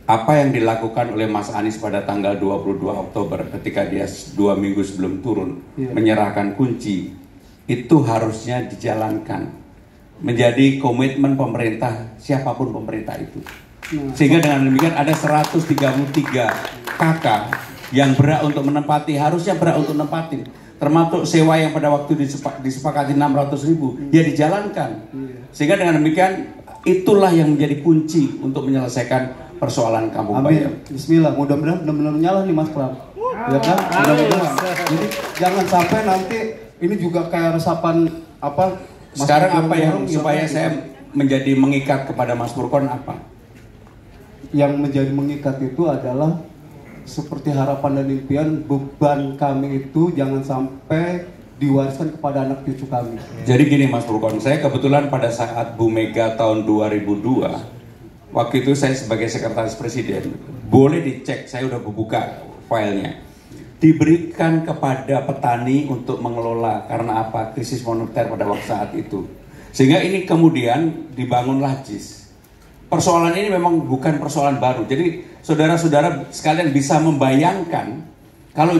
Apa yang dilakukan oleh Mas Anies pada tanggal 22 Oktober ketika dia 2 minggu sebelum turun menyerahkan kunci, itu harusnya dijalankan menjadi komitmen pemerintah, siapapun pemerintah itu. Sehingga dengan demikian ada 133 kakak yang berhak untuk menempati, harusnya berhak untuk menempati, termasuk sewa yang pada waktu disepakati 600.000, ya dijalankan. Sehingga dengan demikian itulah yang menjadi kunci untuk menyelesaikan persoalan Kampung
Amin.
Bayam.
Bismillah, mudah-mudahan benar-benar nyala nih Mas Pram. Ya kan? Mudah-mudahan. Jadi jangan sampai nanti ini juga kayak resapan apa? Mas
Sekarang
Burkon
apa yang
ya
supaya
kan?
saya menjadi mengikat kepada Mas Burkon apa?
Yang menjadi mengikat itu adalah seperti harapan dan impian, beban kami itu jangan sampai diwariskan kepada anak cucu kami.
Jadi gini Mas Burkon, saya kebetulan pada saat Bu Mega tahun 2002, waktu itu saya sebagai sekretaris presiden, boleh dicek, saya udah buka filenya, diberikan kepada petani untuk mengelola karena apa? Krisis moneter pada waktu saat itu. Sehingga ini kemudian dibangunlah JIS. Persoalan ini memang bukan persoalan baru. Jadi saudara-saudara sekalian bisa membayangkan kalau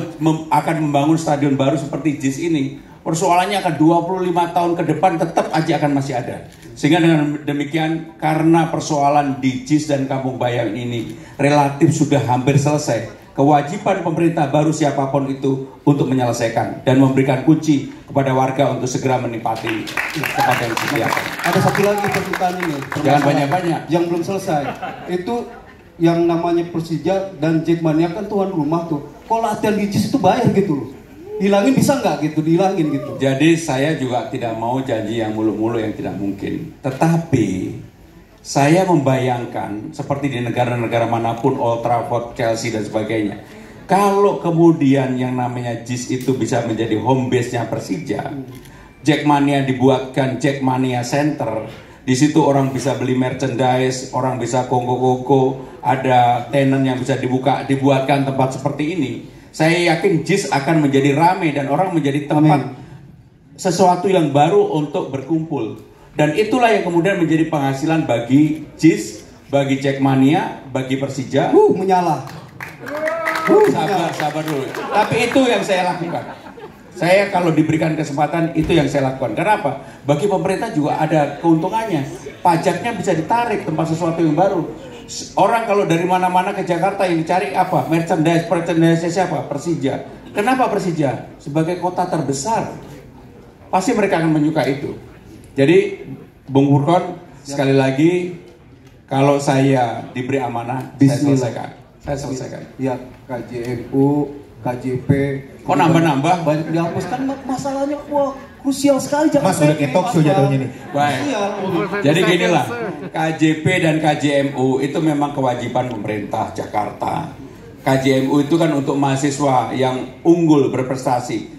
akan membangun stadion baru seperti JIS ini, persoalannya akan 25 tahun ke depan tetap aja akan masih ada. Sehingga dengan demikian, karena persoalan di JIS dan Kampung Bayam ini relatif sudah hampir selesai, kewajiban pemerintah baru siapapun itu untuk menyelesaikan dan memberikan kunci kepada warga untuk segera menempati tempat yang disediakan.
Ada satu lagi pertanyaan ini.
Jangan banyak-banyak.
Yang belum selesai. Itu yang namanya Persija dan Jackmania kan tuan rumah tuh. Kok latihan di JIS itu bayar gitu loh. Hilangin bisa nggak gitu, dihilangin gitu.
Jadi saya juga tidak mau janji yang mulu-mulu yang tidak mungkin. Tetapi saya membayangkan seperti di negara-negara manapun, Old Trafford, Chelsea dan sebagainya. Kalau kemudian yang namanya JIS itu bisa menjadi home base-nya Persija, Jackmania dibuatkan Jackmania Center. Di situ orang bisa beli merchandise, orang bisa kongko-kongko, ada tenan yang bisa dibuatkan tempat seperti ini. Saya yakin JIS akan menjadi ramai dan orang menjadi tempat sesuatu yang baru untuk berkumpul. Dan itulah yang kemudian menjadi penghasilan bagi JIS, bagi Jackmania, bagi Persija.
Menyala.
Sabar dulu. Tapi itu yang saya lakukan. Saya kalau diberikan kesempatan itu yang saya lakukan. Kenapa? Bagi pemerintah juga ada keuntungannya. Pajaknya bisa ditarik tempat sesuatu yang baru. Orang kalau dari mana-mana ke Jakarta yang dicari apa? Merchandise siapa? Persija. Kenapa Persija? Sebagai kota terbesar, pasti mereka akan menyukai itu. Jadi Bung Burkon, sekali lagi kalau saya diberi amanah, saya selesaikan.
Ya, KJMU, KJP.
Kok nambah-nambah?
Banyak dihapuskan, masalahnya wah krusial sekali.
Mas udah kayak talk show jatuhnya nih.
Baik.
Iya.
Jadi ginilah, KJP dan KJMU itu memang kewajiban pemerintah Jakarta. KJMU itu kan untuk mahasiswa yang unggul berprestasi.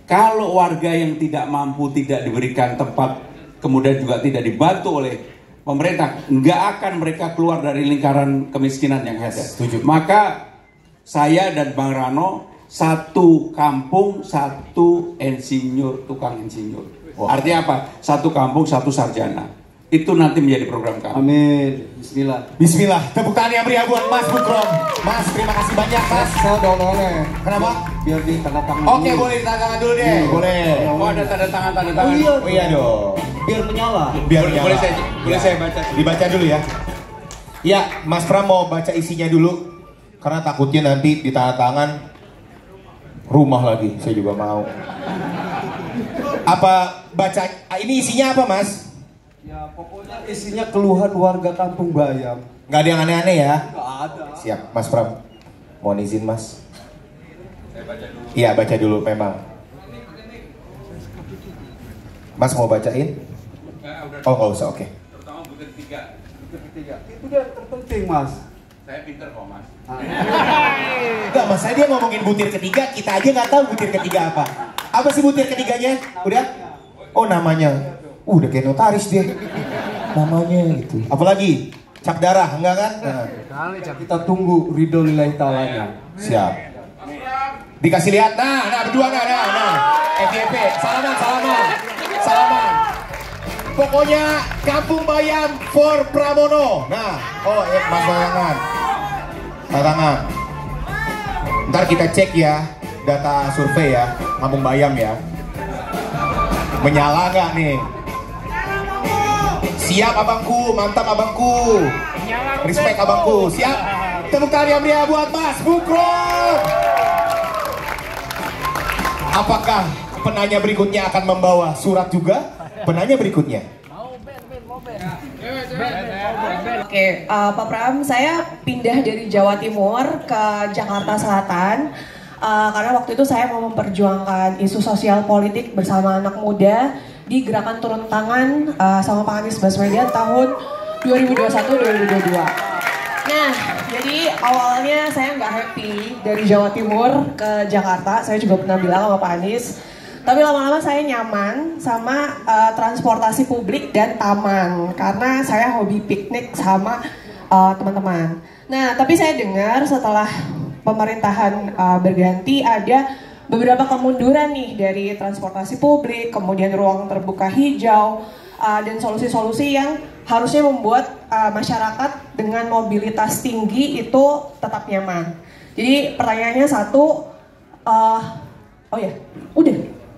Kalau warga yang tidak mampu, tidak diberikan tempat, kemudian juga tidak dibantu oleh pemerintah, nggak akan mereka keluar dari lingkaran kemiskinan yang ada.
Setuju.
Maka saya dan Bang Rano, satu kampung, satu insinyur, tukang insinyur. Artinya apa? Satu kampung, satu sarjana. Itu nanti menjadi program kami.
Amin. Bismillah.
Bismillah. Tepuk tangan yang meriah buat Mas Burkon. Mas, terima kasih banyak Mas.
Saya udah oleh.
Kenapa?
Biar di tanda tangan.
Oke, boleh tanda tangan dulu deh. Boleh.
Oh, ada tanda tangan.
Oh iya.
Oh iya dong.
Biar menyala.
Biar
Boleh
nyala.
saya baca.
Dibaca dulu ya. Ya, Mas Pram mau baca isinya dulu. Karena takutnya nanti di tanda tangan rumah lagi. Saya juga mau. Apa baca ini isinya apa, Mas?
Ya pokoknya isinya keluhan warga Kampung Bayam.
Nggak ada yang aneh-aneh ya?
Nggak ada.
Siap, Mas Pram. Mohon izin, Mas. Iya, baca dulu memang. Mas mau bacain? Oh, nggak usah, oke.
Terutama butir ketiga.
Itu dia terpenting, Mas.
Saya pinter kok, Mas.
Enggak, Mas, saya dia ngomongin butir ketiga, kita aja nggak tahu butir ketiga apa. Apa sih butir ketiganya? Udah? Oh, namanya. Udah kayak notaris dia. Namanya gitu. Apalagi? Cap darah, enggak kan? Nah.
Kita tunggu ridho lillahi ta'alanya.
Siap. Dikasih lihat, nah berdua, nah. FYP, salaman. Pokoknya Kampung Bayam for Pramono. Nah, oh ya, Mas tangan. Ntar kita cek ya data survei ya, Kampung Bayam ya. Menyala nggak nih? Siap abangku, mantap abangku. Respect abangku, siap. Tepuk tangan yang meriah buat Mas Burkon. Apakah penanya berikutnya akan membawa surat juga? Penanya berikutnya.
Oke, Oke, Pak Pram, saya pindah dari Jawa Timur ke Jakarta Selatan karena waktu itu saya mau memperjuangkan isu sosial politik bersama anak muda di gerakan turun tangan sama Pak Anies Baswedan tahun 2021-2022. Nah, jadi awalnya saya nggak happy dari Jawa Timur ke Jakarta. Saya juga pernah bilang sama Pak Anies. Tapi lama-lama saya nyaman sama transportasi publik dan taman. Karena saya hobi piknik sama teman-teman. Nah, tapi saya dengar setelah pemerintahan berganti ada beberapa kemunduran nih dari transportasi publik, kemudian ruang terbuka hijau, dan solusi-solusi yang harusnya membuat masyarakat dengan mobilitas tinggi itu tetap nyaman. Jadi pertanyaannya satu, oh ya,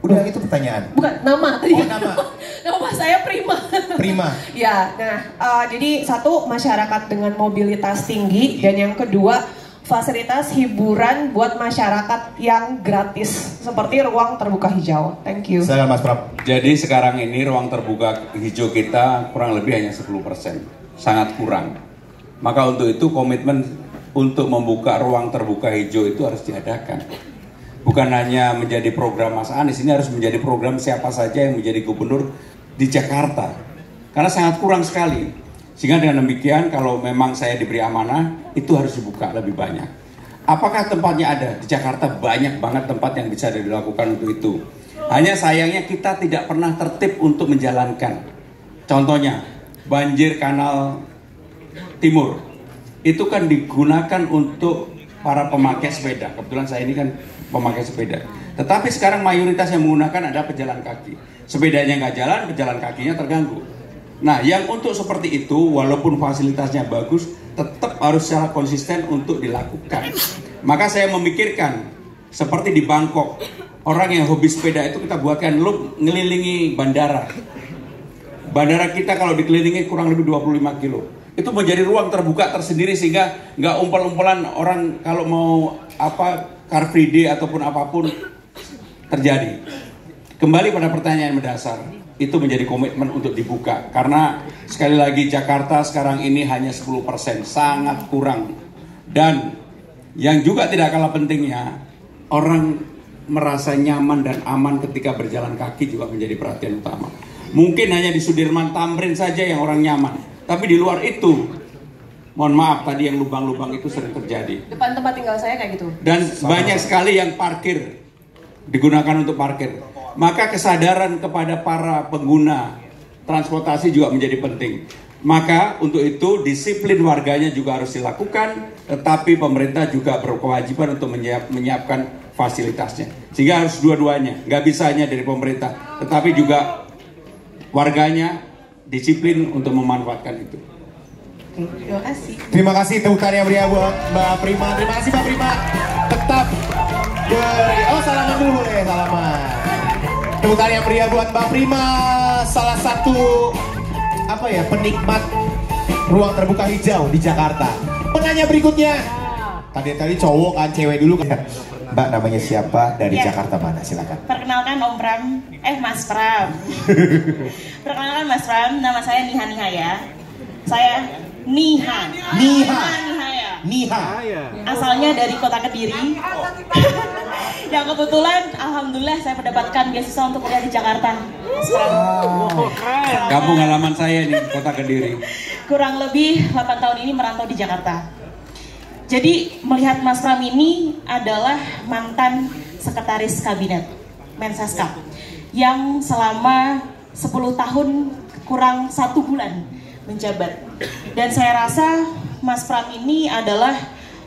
Udah itu pertanyaan.
bukan nama tadi.
Oh, nama.
Nama saya Prima.
Prima.
Ya, nah jadi satu masyarakat dengan mobilitas tinggi dan yang kedua fasilitas hiburan buat masyarakat yang gratis seperti ruang terbuka hijau. Thank you.
Silakan Mas Pram.
Jadi sekarang ini ruang terbuka hijau kita kurang lebih hanya 10%, sangat kurang. Maka untuk itu komitmen untuk membuka ruang terbuka hijau itu harus diadakan. Bukan hanya menjadi program Mas Anies, ini harus menjadi program siapa saja yang menjadi gubernur di Jakarta. Karena sangat kurang sekali. Sehingga dengan demikian kalau memang saya diberi amanah, itu harus dibuka lebih banyak. Apakah tempatnya ada? Di Jakarta banyak banget tempat yang bisa dilakukan untuk itu. Hanya sayangnya kita tidak pernah tertib untuk menjalankan. Contohnya, banjir kanal timur. Itu kan digunakan untuk para pemakai sepeda. Kebetulan saya ini kan pemakai sepeda. Tetapi sekarang mayoritas yang menggunakan adalah pejalan kaki. Sepedanya nggak jalan, pejalan kakinya terganggu. Nah, yang untuk seperti itu, walaupun fasilitasnya bagus, tetap harus secara konsisten untuk dilakukan. Maka saya memikirkan, seperti di Bangkok, orang yang hobi sepeda itu kita buatkan loop ngelilingi bandara. Bandara kita kalau dikelilingi kurang lebih 25 kilo. Itu menjadi ruang terbuka tersendiri sehingga nggak umpel-umpelan orang kalau mau Car Free Day ataupun apapun terjadi. Kembali pada pertanyaan mendasar. Itu menjadi komitmen untuk dibuka karena sekali lagi Jakarta sekarang ini hanya 10%, sangat kurang. Dan yang juga tidak kalah pentingnya, orang merasa nyaman dan aman ketika berjalan kaki juga menjadi perhatian utama. Mungkin hanya di Sudirman Tamrin saja yang orang nyaman, tapi di luar itu, mohon maaf tadi yang lubang-lubang itu sering terjadi.
Depan tempat tinggal saya kayak gitu.
Dan banyak sekali yang parkir digunakan untuk parkir. Maka kesadaran kepada para pengguna transportasi juga menjadi penting. Maka untuk itu disiplin warganya juga harus dilakukan, tetapi pemerintah juga berkewajiban untuk menyiapkan fasilitasnya. Sehingga harus dua-duanya, nggak bisa hanya dari pemerintah, tetapi juga warganya disiplin untuk memanfaatkan itu.
Terima kasih.
Terima kasih tepuk tangan yang meriah buat Mbak Prima. Terima kasih Mbak Prima. Tetap beri. Oh, salaman dulu boleh, salaman. Tepuk tangan yang meriah buat Mbak Prima, salah satu penikmat ruang terbuka hijau di Jakarta. Penanya berikutnya. Tadi cowok kan, cewek dulu kan. Mbak namanya siapa, dari Jakarta mana? Silakan.
Perkenalkan Om Pram, Mas Pram. Perkenalkan Mas Pram, nama saya Niha Nihaya. Saya Niha. Asalnya dari kota Kediri. Yang kebetulan, alhamdulillah saya mendapatkan beasiswa untuk kuliah di Jakarta.
Kampung halaman saya nih, kota Kediri.
Kurang lebih 8 tahun ini merantau di Jakarta. Jadi melihat Mas Pram ini adalah mantan sekretaris kabinet Mensaskap yang selama 10 tahun kurang 1 bulan menjabat. Dan saya rasa Mas Pram ini adalah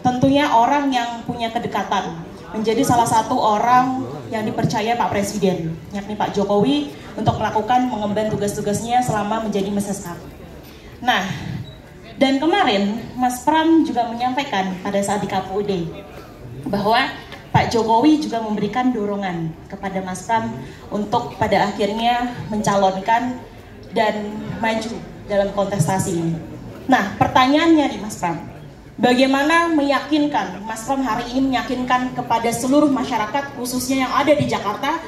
tentunya orang yang punya kedekatan, menjadi salah satu orang yang dipercaya Pak Presiden, yakni Pak Jokowi, untuk melakukan mengemban tugas-tugasnya selama menjadi Mensaskap. Nah, dan kemarin Mas Pram juga menyampaikan pada saat di KPUD bahwa Pak Jokowi juga memberikan dorongan kepada Mas Pram untuk pada akhirnya mencalonkan dan maju dalam kontestasi ini. Nah, pertanyaannya nih Mas Pram, bagaimana meyakinkan, Mas Pram hari ini meyakinkan kepada seluruh masyarakat khususnya yang ada di Jakarta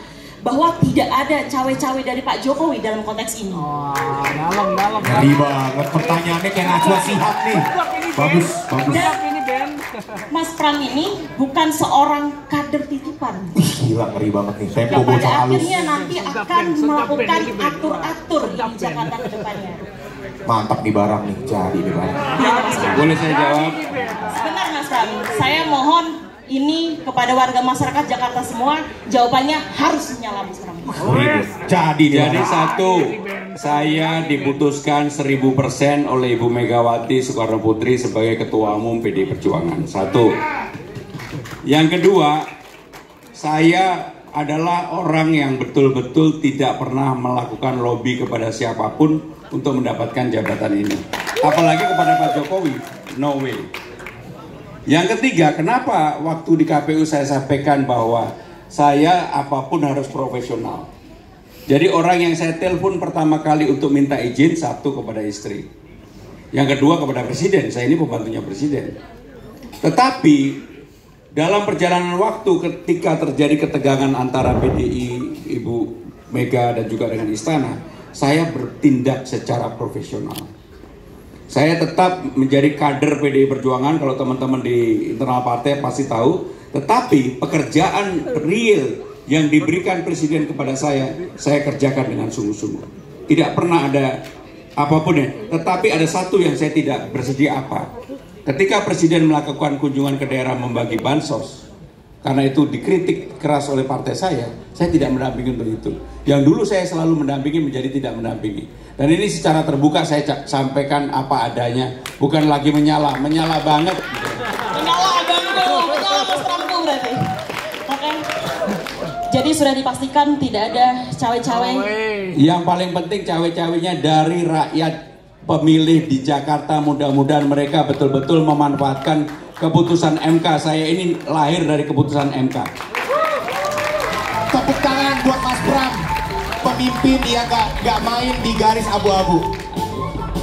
bahwa tidak ada cawe-cawe dari Pak Jokowi dalam konteks ini.
Dalam.
Ngeri banget pertanyaannya kayak Najwa Shihab nih. Bagus.
Dan Mas Pram ini bukan seorang kader titipan.
Gila, ngeri banget nih. Tempo
Yang pada
bocah halus.
akhirnya nanti akan melakukan atur-atur di Jakarta ke depannya.
Mantap nih barang nih, jadi nih barang.
Boleh saya jawab?
Sebentar Mas Pram, saya mohon ini kepada warga masyarakat Jakarta semua, jawabannya harus menyala Mas Pram.
Jadi
Satu, saya diputuskan 1000% oleh Ibu Megawati Soekarno Putri sebagai Ketua Umum PDI Perjuangan. Satu. Yang kedua, saya adalah orang yang betul-betul tidak pernah melakukan lobby kepada siapapun untuk mendapatkan jabatan ini. Apalagi kepada Pak Jokowi, no way. Yang ketiga, kenapa waktu di KPU saya sampaikan bahwa saya apapun harus profesional. Jadi orang yang saya telepon pertama kali untuk minta izin, satu kepada istri. Yang kedua kepada presiden, saya ini pembantunya presiden. Tetapi dalam perjalanan waktu ketika terjadi ketegangan antara PDI, Ibu Mega dan juga dengan Istana, saya bertindak secara profesional. Saya tetap menjadi kader PDI Perjuangan, kalau teman-teman di internal partai pasti tahu. Tetapi pekerjaan real yang diberikan presiden kepada saya kerjakan dengan sungguh-sungguh. Tidak pernah ada apapun ya. Tetapi ada satu yang saya tidak bersedia apa. Ketika presiden melakukan kunjungan ke daerah membagi bansos, karena itu dikritik keras oleh partai saya tidak mendampingi untuk itu. Yang dulu saya selalu mendampingi menjadi tidak mendampingi. Dan ini secara terbuka saya sampaikan apa adanya, bukan lagi menyala banget.
Menyala Mas Pramku berarti. Oke. Jadi sudah dipastikan tidak ada cawe-cawe.
Yang paling penting cawe-cawenya dari rakyat pemilih di Jakarta. Mudah-mudahan mereka betul-betul memanfaatkan keputusan MK. Saya ini lahir dari keputusan MK.
Tepuk tangan buat Mas Pram, pemimpin yang gak main di garis abu-abu.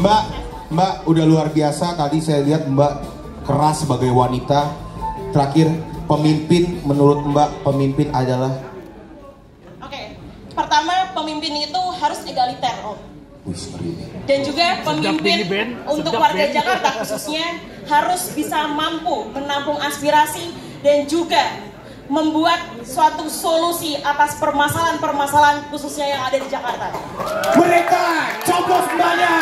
Mbak udah luar biasa. Tadi saya lihat Mbak keras sebagai wanita. Terakhir, pemimpin menurut Mbak, pemimpin adalah?
Oke. Pertama, pemimpin itu harus egaliter, Om. Dan juga pemimpin untuk warga Jakarta khususnya harus bisa mampu menampung aspirasi dan juga membuat suatu solusi atas permasalahan-permasalahan khususnya yang ada di Jakarta.
Mereka coblos mbaknya.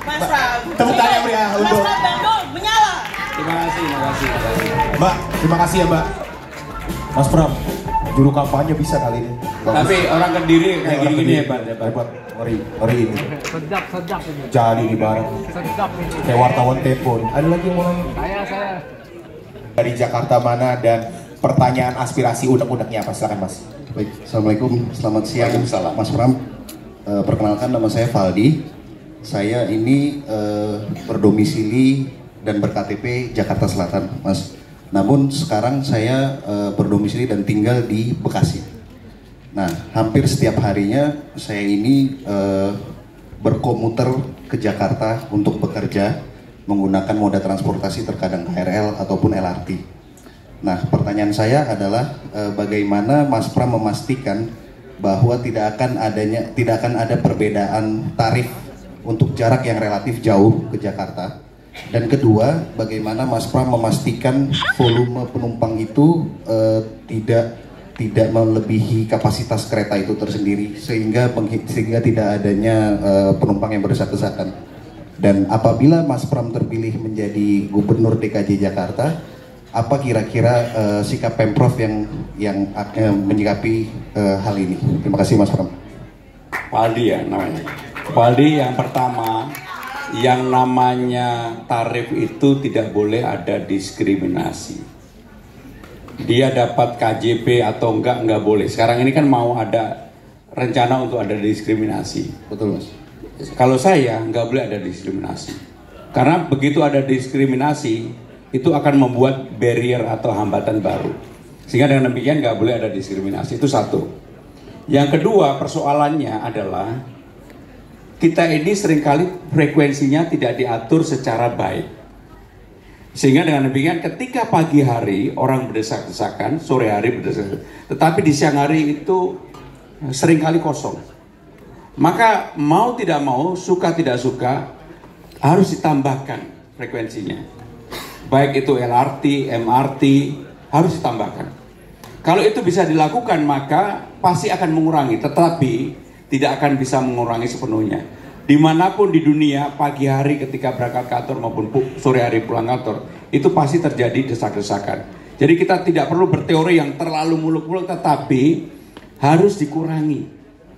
Mas Pram.
Tepuk tangan yang meriah untuk
Mas Pram Bandung menyala.
Terima kasih.
Mbak, terima kasih ya Mbak. Mas Pram, juru kampanye bisa kali ini.
Tapi orang Kediri kayak gini-gini hebat.
Ngeri ini.
Sedap ini.
Jadi di bareng.
Sedap ini.
Kayak wartawan telepon. Ada lagi yang mau nanya?
Saya.
Dari Jakarta mana dan pertanyaan aspirasi unek-uneknya apa? Silakan Mas.
Baik, Assalamualaikum, selamat siang Mas Pram. Perkenalkan nama saya Valdi. Saya ini berdomisili dan berKTP Jakarta Selatan, Mas. Namun sekarang saya berdomisili dan tinggal di Bekasi. Nah, hampir setiap harinya saya ini berkomuter ke Jakarta untuk bekerja menggunakan moda transportasi terkadang KRL ataupun LRT. Nah, pertanyaan saya adalah bagaimana Mas Pram memastikan bahwa tidak akan ada perbedaan tarif untuk jarak yang relatif jauh ke Jakarta. Dan kedua, bagaimana Mas Pram memastikan volume penumpang itu tidak melebihi kapasitas kereta itu tersendiri sehingga tidak adanya penumpang yang berdesak-desakan. Dan apabila Mas Pram terpilih menjadi Gubernur DKI Jakarta, apa kira-kira sikap Pemprov yang menyikapi hal ini? Terima kasih Mas Pram.
Valdi ya namanya. Valdi, yang pertama, yang namanya tarif itu tidak boleh ada diskriminasi. Dia dapat KJP atau enggak boleh. Sekarang ini kan mau ada rencana untuk ada diskriminasi.
Betul Mas.
Kalau saya nggak boleh ada diskriminasi. Karena begitu ada diskriminasi, itu akan membuat barrier atau hambatan baru. Sehingga dengan demikian nggak boleh ada diskriminasi. Itu satu. Yang kedua, persoalannya adalah kita ini seringkali frekuensinya tidak diatur secara baik. Sehingga dengan demikian ketika pagi hari orang berdesak-desakan, sore hari berdesak-desakan, tetapi di siang hari itu seringkali kosong. Maka mau tidak mau, suka tidak suka, harus ditambahkan frekuensinya. Baik itu LRT, MRT, harus ditambahkan. Kalau itu bisa dilakukan maka pasti akan mengurangi, tetapi tidak akan bisa mengurangi sepenuhnya. Dimanapun di dunia, pagi hari ketika berangkat kantor maupun sore hari pulang kantor, itu pasti terjadi desak-desakan. Jadi kita tidak perlu berteori yang terlalu muluk-muluk, tetapi harus dikurangi.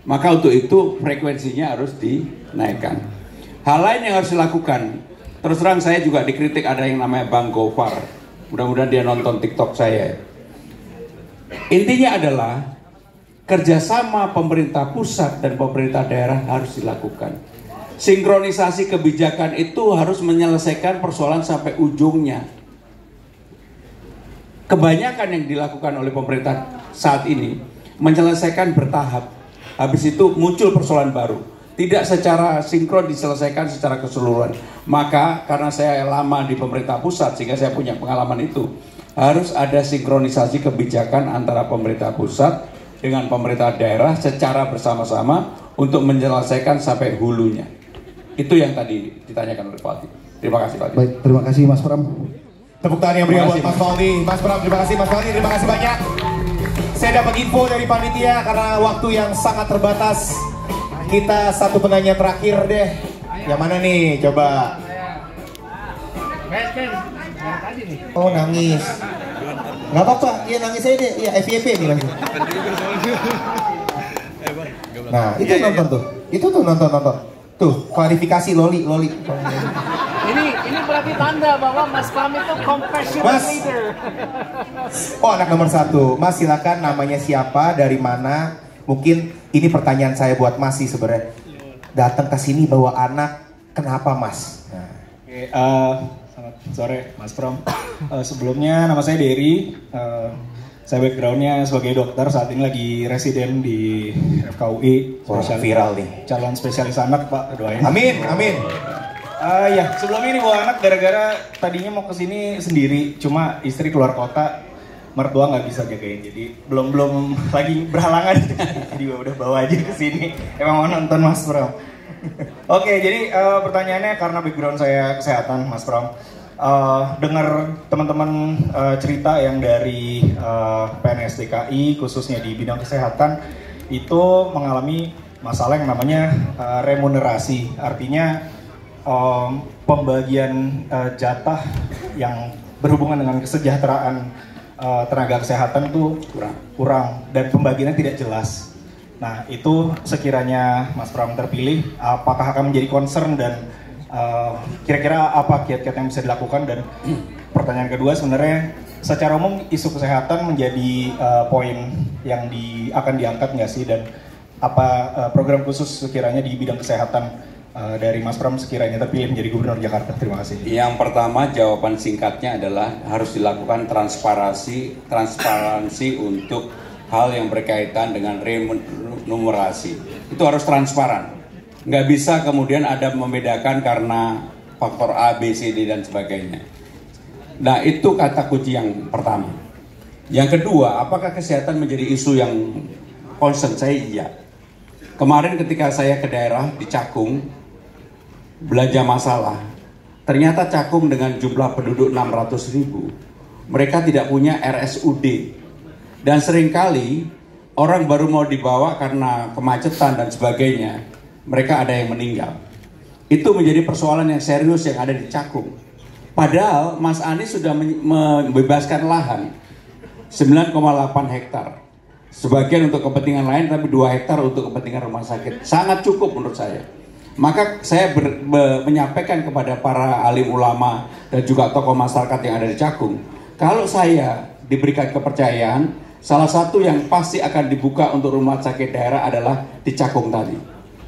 Maka untuk itu frekuensinya harus dinaikkan. Hal lain yang harus dilakukan, terus terang saya juga dikritik ada yang namanya Bang Gofar. Mudah-mudahan dia nonton TikTok saya. Intinya adalah kerjasama pemerintah pusat dan pemerintah daerah harus dilakukan. Sinkronisasi kebijakan itu harus menyelesaikan persoalan sampai ujungnya. Kebanyakan yang dilakukan oleh pemerintah saat ini menyelesaikan bertahap. Habis itu muncul persoalan baru. Tidak secara sinkron diselesaikan secara keseluruhan. Maka karena saya lama di pemerintah pusat sehingga saya punya pengalaman itu, harus ada sinkronisasi kebijakan antara pemerintah pusat dengan pemerintah daerah secara bersama-sama untuk menyelesaikan sampai hulunya. Itu yang tadi ditanyakan oleh Pak Aldi. Terima kasih Pak Aldi.
Baik, terima kasih Mas Pram.
Tepuk tangan yang berikan buat Mas Faldi. Mas Pram, terima kasih Mas Faldi, terima kasih banyak. Saya dapat info dari panitia karena waktu yang sangat terbatas. Kita satu penanya terakhir deh. Yang mana nih? Coba. Oh nangis. Gak apa-apa, ya nangis aja deh. Ya FYP nih langsung. Nah itu nonton tuh. Itu tuh nonton. Tuh, klarifikasi Loli.
Ini berarti tanda bahwa Mas Pram itu compassionate leader.
Oh, anak nomor 1. Mas silakan, namanya siapa, dari mana? Mungkin ini pertanyaan saya buat Mas sih sebenarnya. Datang ke sini bawa anak, kenapa Mas? Nah.
Oke, selamat sore Mas Pram. Sebelumnya nama saya Dery. Saya backgroundnya sebagai dokter, saat ini lagi residen di FKUI.
Viral nih.
Calon spesialis anak Pak, doain.
Amin.
Ya, sebelumnya ini bawa anak gara-gara tadinya mau kesini sendiri, cuma istri keluar kota, mertua nggak bisa jagain, jadi belum lagi berhalangan, jadi udah bawa aja ke sini. Emang mau nonton Mas Pram. Oke, jadi pertanyaannya karena background saya kesehatan Mas Pram. Dengar teman-teman cerita yang dari PNS DKI khususnya di bidang kesehatan itu mengalami masalah yang namanya remunerasi, artinya pembagian jatah yang berhubungan dengan kesejahteraan tenaga kesehatan itu kurang dan pembagiannya tidak jelas. Nah itu sekiranya Mas Pram terpilih, apakah akan menjadi concern dan kira-kira apa kiat-kiat yang bisa dilakukan? Dan pertanyaan kedua, sebenarnya secara umum isu kesehatan menjadi poin yang akan diangkat nggak sih, dan apa program khusus sekiranya di bidang kesehatan dari Mas Pram sekiranya terpilih menjadi Gubernur Jakarta? Terima kasih.
Yang pertama, jawaban singkatnya adalah harus dilakukan transparansi untuk hal yang berkaitan dengan remunerasi. Itu harus transparan. Nggak bisa kemudian ada membedakan karena faktor A, B, C, D, dan sebagainya. Nah, itu kata kunci yang pertama. Yang kedua, apakah kesehatan menjadi isu yang concern saya? Iya. Kemarin ketika saya ke daerah di Cakung, belanja masalah, ternyata Cakung dengan jumlah penduduk 600.000, mereka tidak punya RSUD. Dan seringkali orang baru mau dibawa karena kemacetan dan sebagainya, mereka ada yang meninggal. Itu menjadi persoalan yang serius yang ada di Cakung. Padahal Mas Anies sudah membebaskan lahan 9,8 hektar. Sebagian untuk kepentingan lain, tapi 2 hektar untuk kepentingan rumah sakit. Sangat cukup menurut saya. Maka saya menyampaikan kepada para alim ulama dan juga tokoh masyarakat yang ada di Cakung, kalau saya diberikan kepercayaan, salah satu yang pasti akan dibuka untuk rumah sakit daerah adalah di Cakung tadi.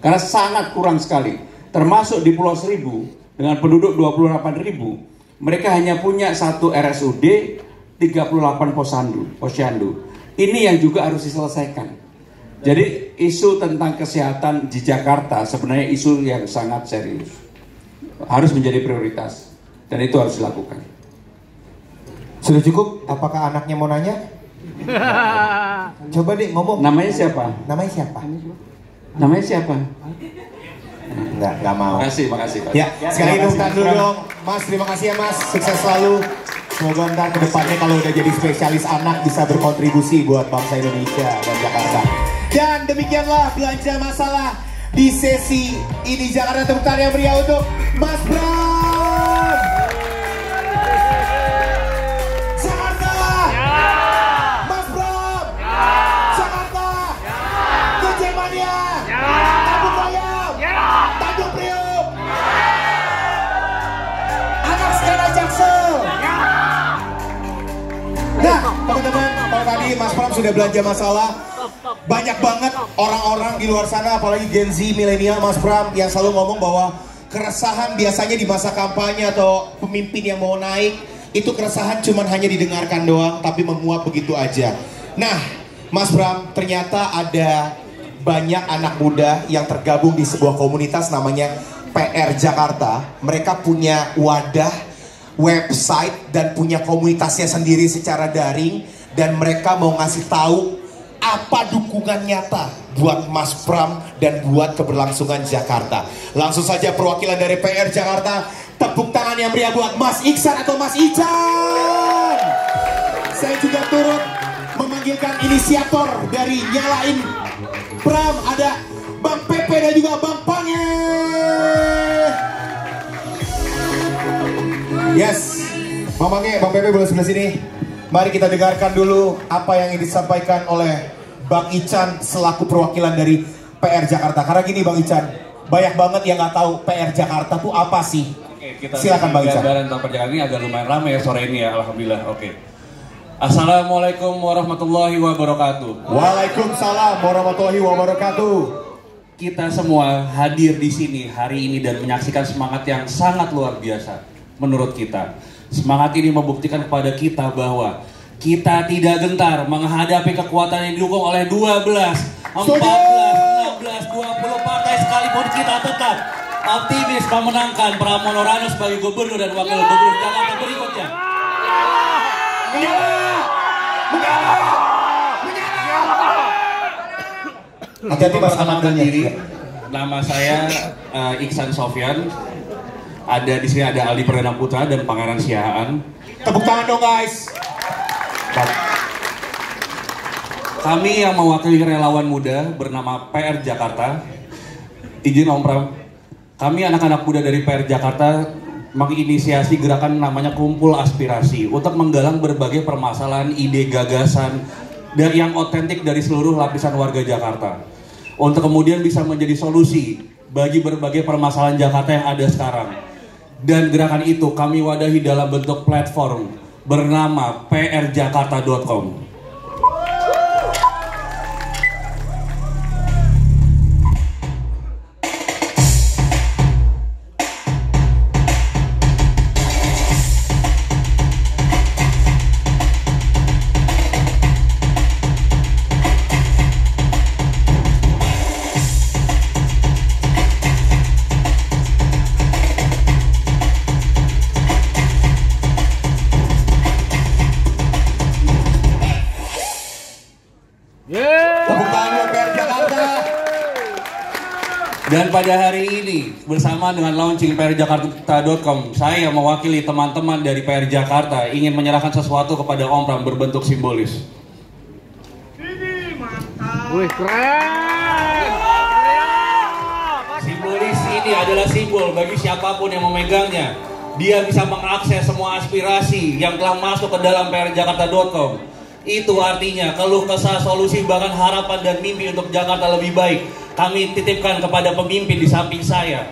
Karena sangat kurang sekali, termasuk di Pulau Seribu dengan penduduk 28.000, mereka hanya punya 1 RSUD, 38 posyandu. Ini yang juga harus diselesaikan. Jadi isu tentang kesehatan di Jakarta sebenarnya isu yang sangat serius, harus menjadi prioritas dan itu harus dilakukan.
Sudah cukup? Apakah anaknya mau nanya? Coba deh ngomong.
Namanya siapa?
Namanya siapa?
Namanya siapa?
Enggak mau.
Makasih.
Ya, sekali tepuk tangan dulu dong. Mas, terima kasih ya Mas. Sukses selalu. Semoga ntar ke depannya kalau udah jadi spesialis anak bisa berkontribusi buat bangsa Indonesia dan Jakarta. Dan demikianlah belanja masalah di sesi ini Jakarta. Tepuk tangan yang meriah untuk Mas Bram. Jakarta. Mas Bram. Jakarta. Kejemania. Tanjung Bayam. Tanjung Priok. Anak skena Jaksel. Nah, teman-teman, kalau tadi Mas Pram sudah belanja masalah, banyak banget orang-orang di luar sana, apalagi Gen Z, milenial, Mas Pram, yang selalu ngomong bahwa keresahan biasanya di masa kampanye atau pemimpin yang mau naik, itu keresahan cuman hanya didengarkan doang, tapi menguap begitu aja. Nah, Mas Pram, ternyata ada banyak anak muda yang tergabung di sebuah komunitas namanya PR Jakarta. Mereka punya wadah, website, dan punya komunitasnya sendiri secara daring, dan mereka mau ngasih tahu apa dukungan nyata buat Mas Pram dan buat keberlangsungan Jakarta. Langsung saja perwakilan dari PR Jakarta, tepuk tangan yang meriah buat Mas Iksan atau Mas Ican. Saya juga turut memanggilkan inisiator dari Nyalain Pram, ada Bang Pepe dan juga Bang Pange. Yes, Bang Pange, Bang Pepe boleh sebelah sini. Mari kita dengarkan dulu apa yang disampaikan oleh Bang Ican selaku perwakilan dari PR Jakarta. Karena gini Bang Ican, banyak banget yang nggak tahu PR Jakarta tuh apa sih.
Oke, kita
silakan Bang Ican.
Gambaran tentang PR Jakarta ini agak lumayan ramai ya sore ini ya, alhamdulillah. Oke. Assalamualaikum warahmatullahi wabarakatuh.
Waalaikumsalam warahmatullahi wabarakatuh.
Kita semua hadir di sini hari ini dan menyaksikan semangat yang sangat luar biasa. Menurut kita, semangat ini membuktikan kepada kita bahwa kita tidak gentar menghadapi kekuatan yang didukung oleh 12, 14, 16, 20 partai sekalipun kita tetap optimis memenangkan Pramono Rano sebagai gubernur dan wakil gubernur Jakarta berikutnya.
Hati-hati Mas
diri. Nama saya Iksan Sofyan. Ada di sini ada Aldi Perdana Putra dan Pangeran Siahaan.
Tepuk tangan dong guys.
Kami yang mewakili relawan muda bernama PR Jakarta. Izin Om Pram. Kami anak-anak muda dari PR Jakarta menginisiasi gerakan namanya Kumpul Aspirasi untuk menggalang berbagai permasalahan, ide, gagasan dan yang otentik dari seluruh lapisan warga Jakarta untuk kemudian bisa menjadi solusi bagi berbagai permasalahan Jakarta yang ada sekarang. Dan gerakan itu kami wadahi dalam bentuk platform bernama prjakarta.com. Dan pada hari ini bersama dengan launching prjakarta.com, saya mewakili teman-teman dari PR Jakarta ingin menyerahkan sesuatu kepada Om Pram berbentuk simbolis.
Ini mantap. Wih, keren.
Simbolis ini adalah simbol bagi siapapun yang memegangnya. Dia bisa mengakses semua aspirasi yang telah masuk ke dalam prjakarta.com. Itu artinya keluh kesah, solusi, bahkan harapan dan mimpi untuk Jakarta lebih baik kami titipkan kepada pemimpin di samping saya.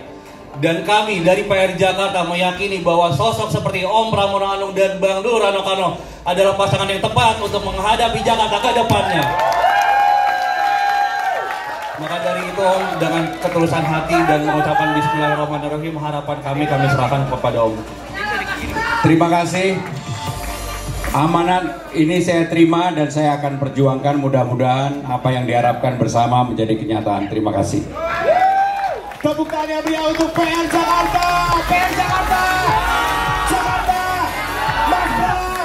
Dan kami dari PR Jakarta meyakini bahwa sosok seperti Om Pramono Anung dan Bang Nur Rano Karno adalah pasangan yang tepat untuk menghadapi Jakarta ke depannya. Maka dari itu Om, dengan ketulusan hati dan mengucapkan Bismillahirrahmanirrahim, harapan kami serahkan kepada Om.
Terima kasih. Amanat ini saya terima dan saya akan perjuangkan, mudah-mudahan apa yang diharapkan bersama menjadi kenyataan. Terima kasih.
Tepuk tangan yang meriah untuk PR Jakarta. PR Jakarta. Jakarta. Mas Bram.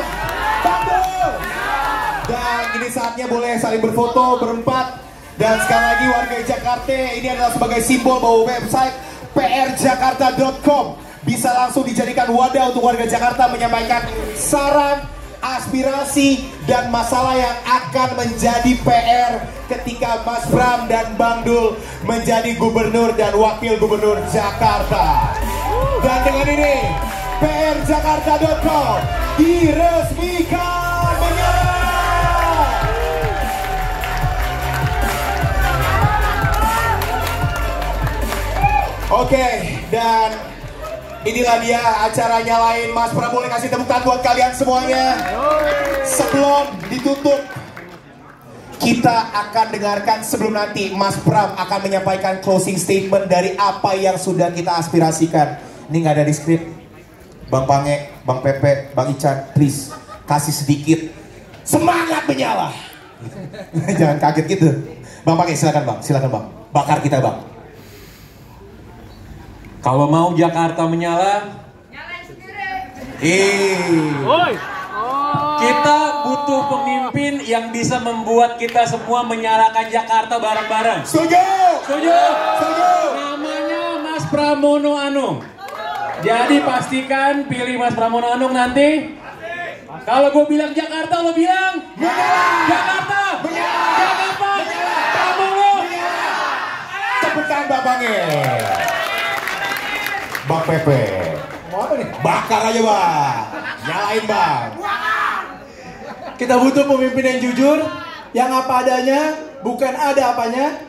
ini saatnya boleh saling berfoto berempat. Dan sekali lagi warga Jakarta, ini adalah sebagai simbol bahwa website prjakarta.com bisa langsung dijadikan wadah untuk warga Jakarta menyampaikan saran, aspirasi, dan masalah yang akan menjadi PR ketika Mas Pram dan Bang Dul menjadi gubernur dan wakil gubernur Jakarta. Dan dengan ini prjakarta.com diresmikan menyala. Oke, dan inilah dia acara nyalain Mas Pram. Boleh kasih tepuk tangan buat kalian semuanya. Sebelum ditutup, kita akan dengarkan sebelum nanti Mas Pram akan menyampaikan closing statement dari apa yang sudah kita aspirasikan. Ini nggak ada di skrip. Bang Pange, Bang Pepe, Bang Ican, please kasih sedikit semangat menyala. Jangan kaget gitu. Bang Pange, silakan bang, bakar kita bang.
Kalau mau Jakarta menyala, nyalain sendiri. Kita butuh pemimpin yang bisa membuat kita semua menyalakan Jakarta bareng-bareng.
Setuju.
Namanya Mas Pramono Anung. Jadi pastikan pilih Mas Pramono Anung nanti. Kalau gue bilang Jakarta, lo bilang
menyala.
Jakarta menyala. Jakarta menyala. Pramono menyala.
Tepuk tangan Bang Pange. Bang Pepe, mau apa nih? Bakar aja bang, nyalain bang.
Kita butuh pemimpin yang jujur, yang apa adanya, bukan ada apanya,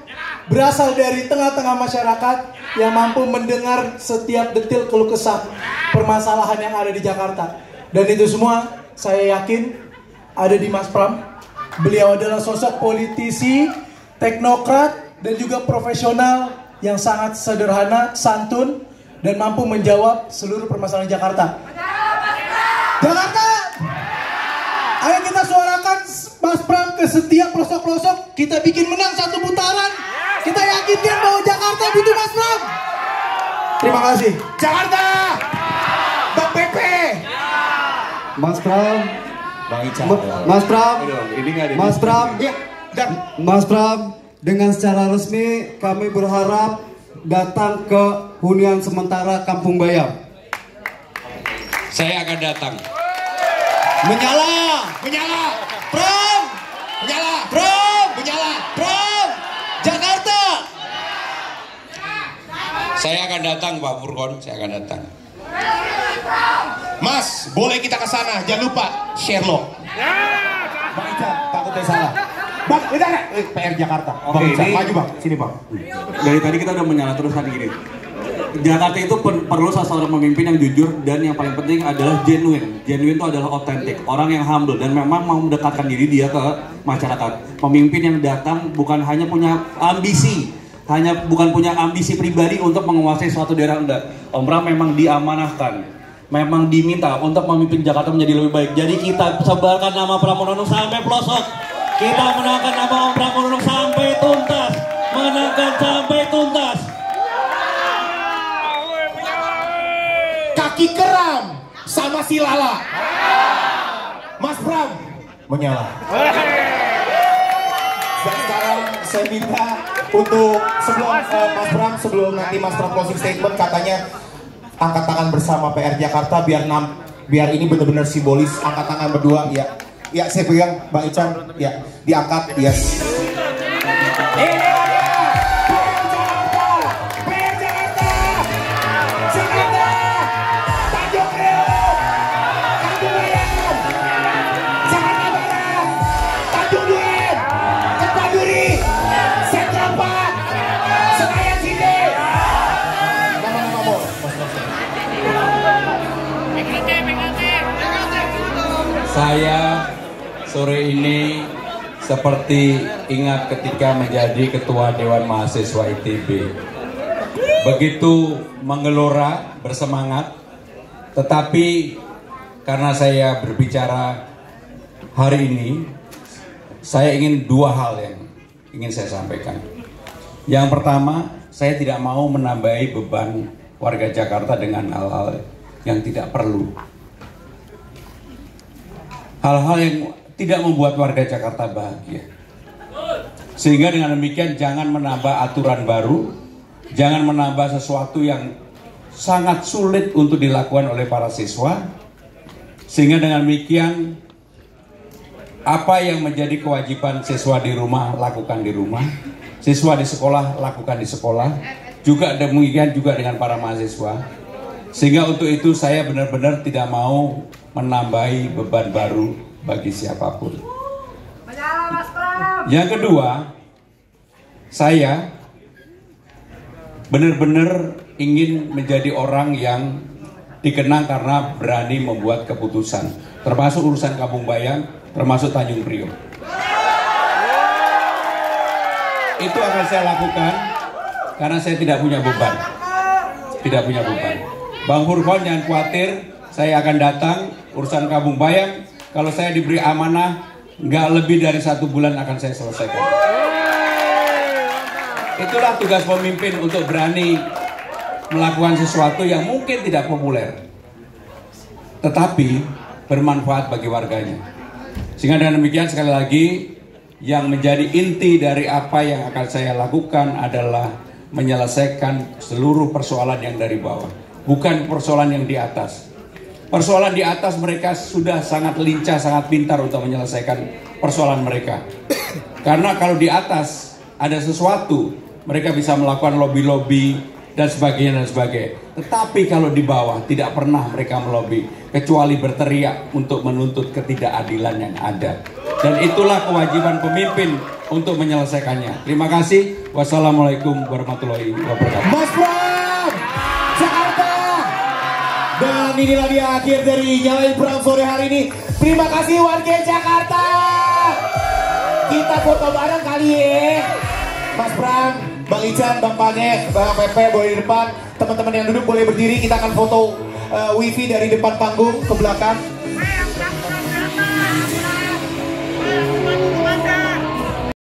berasal dari tengah-tengah masyarakat, yang mampu mendengar setiap detil keluh kesah permasalahan yang ada di Jakarta. Dan itu semua saya yakin ada di Mas Pram. Beliau adalah sosok politisi, teknokrat, dan juga profesional yang sangat sederhana, santun, dan mampu menjawab seluruh permasalahan Jakarta. Jakarta! Ayo kita suarakan Mas Pram ke setiap pelosok-pelosok. Kita bikin menang satu putaran. Kita yakinkan bahwa Jakarta butuh Mas Pram. Terima kasih.
Jakarta! Bang Pepe!
Mas Pram,
Bang Ican.
Mas Pram, dengan secara resmi kami berharap datang ke hunian sementara Kampung Bayam.
Saya akan datang.
Menyala, Pram, menyala, Jakarta.
Saya akan datang Pak Furkon, saya akan datang.
Mas, boleh kita ke sana, jangan lupa Sherlock. Bang Ican, takutnya salah. Bang, PR Jakarta. Bang Ican, maju bang, sini bang.
Dari tadi kita udah menyala terus hari ini. Jakarta itu perlu seorang pemimpin yang jujur dan yang paling penting adalah genuine. Genuine itu adalah otentik, orang yang humble dan memang mau mendekatkan diri dia ke masyarakat. Pemimpin yang datang bukan hanya punya ambisi, bukan punya ambisi pribadi untuk menguasai suatu daerah, enggak. Om Pram memang diamanahkan, memang diminta untuk memimpin Jakarta menjadi lebih baik. Jadi kita sebarkan nama Pramono Anung sampai pelosok. Kita menangkan nama Om Pramono Anung sampai tuntas. Menangkan sampai tuntas.
Kaki keram sama si Lala. Mas Pram menyala. Dan sekarang saya minta untuk sebelum nanti Mas Pram closing statement, katanya angkat tangan bersama PR Jakarta biar ini benar-benar simbolis. Angkat tangan berdua, ya. Ya, saya pegang Bang Ican, ya. Diangkat, yes.
Saya sore ini seperti ingat ketika menjadi ketua Dewan Mahasiswa ITB. Begitu menggelora, bersemangat, tetapi karena saya berbicara hari ini, saya ingin dua hal yang ingin saya sampaikan. Yang pertama, saya tidak mau menambahi beban warga Jakarta dengan hal-hal yang tidak perlu. Hal-hal yang tidak membuat warga Jakarta bahagia. Sehingga dengan demikian jangan menambah aturan baru, jangan menambah sesuatu yang sangat sulit untuk dilakukan oleh para siswa. Sehingga dengan demikian apa yang menjadi kewajiban siswa di rumah, lakukan di rumah. Siswa di sekolah, lakukan di sekolah. Juga demikian juga dengan para mahasiswa. Sehingga untuk itu saya benar-benar tidak mau menambahi beban baru bagi siapapun. Yang kedua, saya benar-benar ingin menjadi orang yang dikenang karena berani membuat keputusan. Termasuk urusan Kampung Bayam, termasuk Tanjung Priok. Itu akan saya lakukan karena saya tidak punya beban. Tidak punya beban. Bang Furqon jangan khawatir, saya akan datang urusan Kampung Bayam. Kalau saya diberi amanah, nggak lebih dari 1 bulan akan saya selesaikan. Itulah tugas pemimpin, untuk berani melakukan sesuatu yang mungkin tidak populer, tetapi bermanfaat bagi warganya. Sehingga dengan demikian sekali lagi, yang menjadi inti dari apa yang akan saya lakukan adalah menyelesaikan seluruh persoalan yang dari bawah, bukan persoalan yang di atas. Persoalan di atas mereka sudah sangat lincah, sangat pintar untuk menyelesaikan persoalan mereka. Karena kalau di atas ada sesuatu, mereka bisa melakukan lobby-lobby dan sebagainya dan sebagainya. Tetapi kalau di bawah tidak pernah mereka melobi, kecuali berteriak untuk menuntut ketidakadilan yang ada. Dan itulah kewajiban pemimpin untuk menyelesaikannya. Terima kasih. Wassalamualaikum warahmatullahi wabarakatuh.
Mas Pram, Jakarta. Dan inilah dia akhir dari Nyalain Pram sore hari ini. Terima kasih warga Jakarta. Kita foto bareng kali ya. Mas Pram, Bang Ican, Bang Pane, Bang Pepe boleh di depan. Teman-teman yang duduk boleh berdiri. Kita akan foto wifi dari depan panggung ke belakang.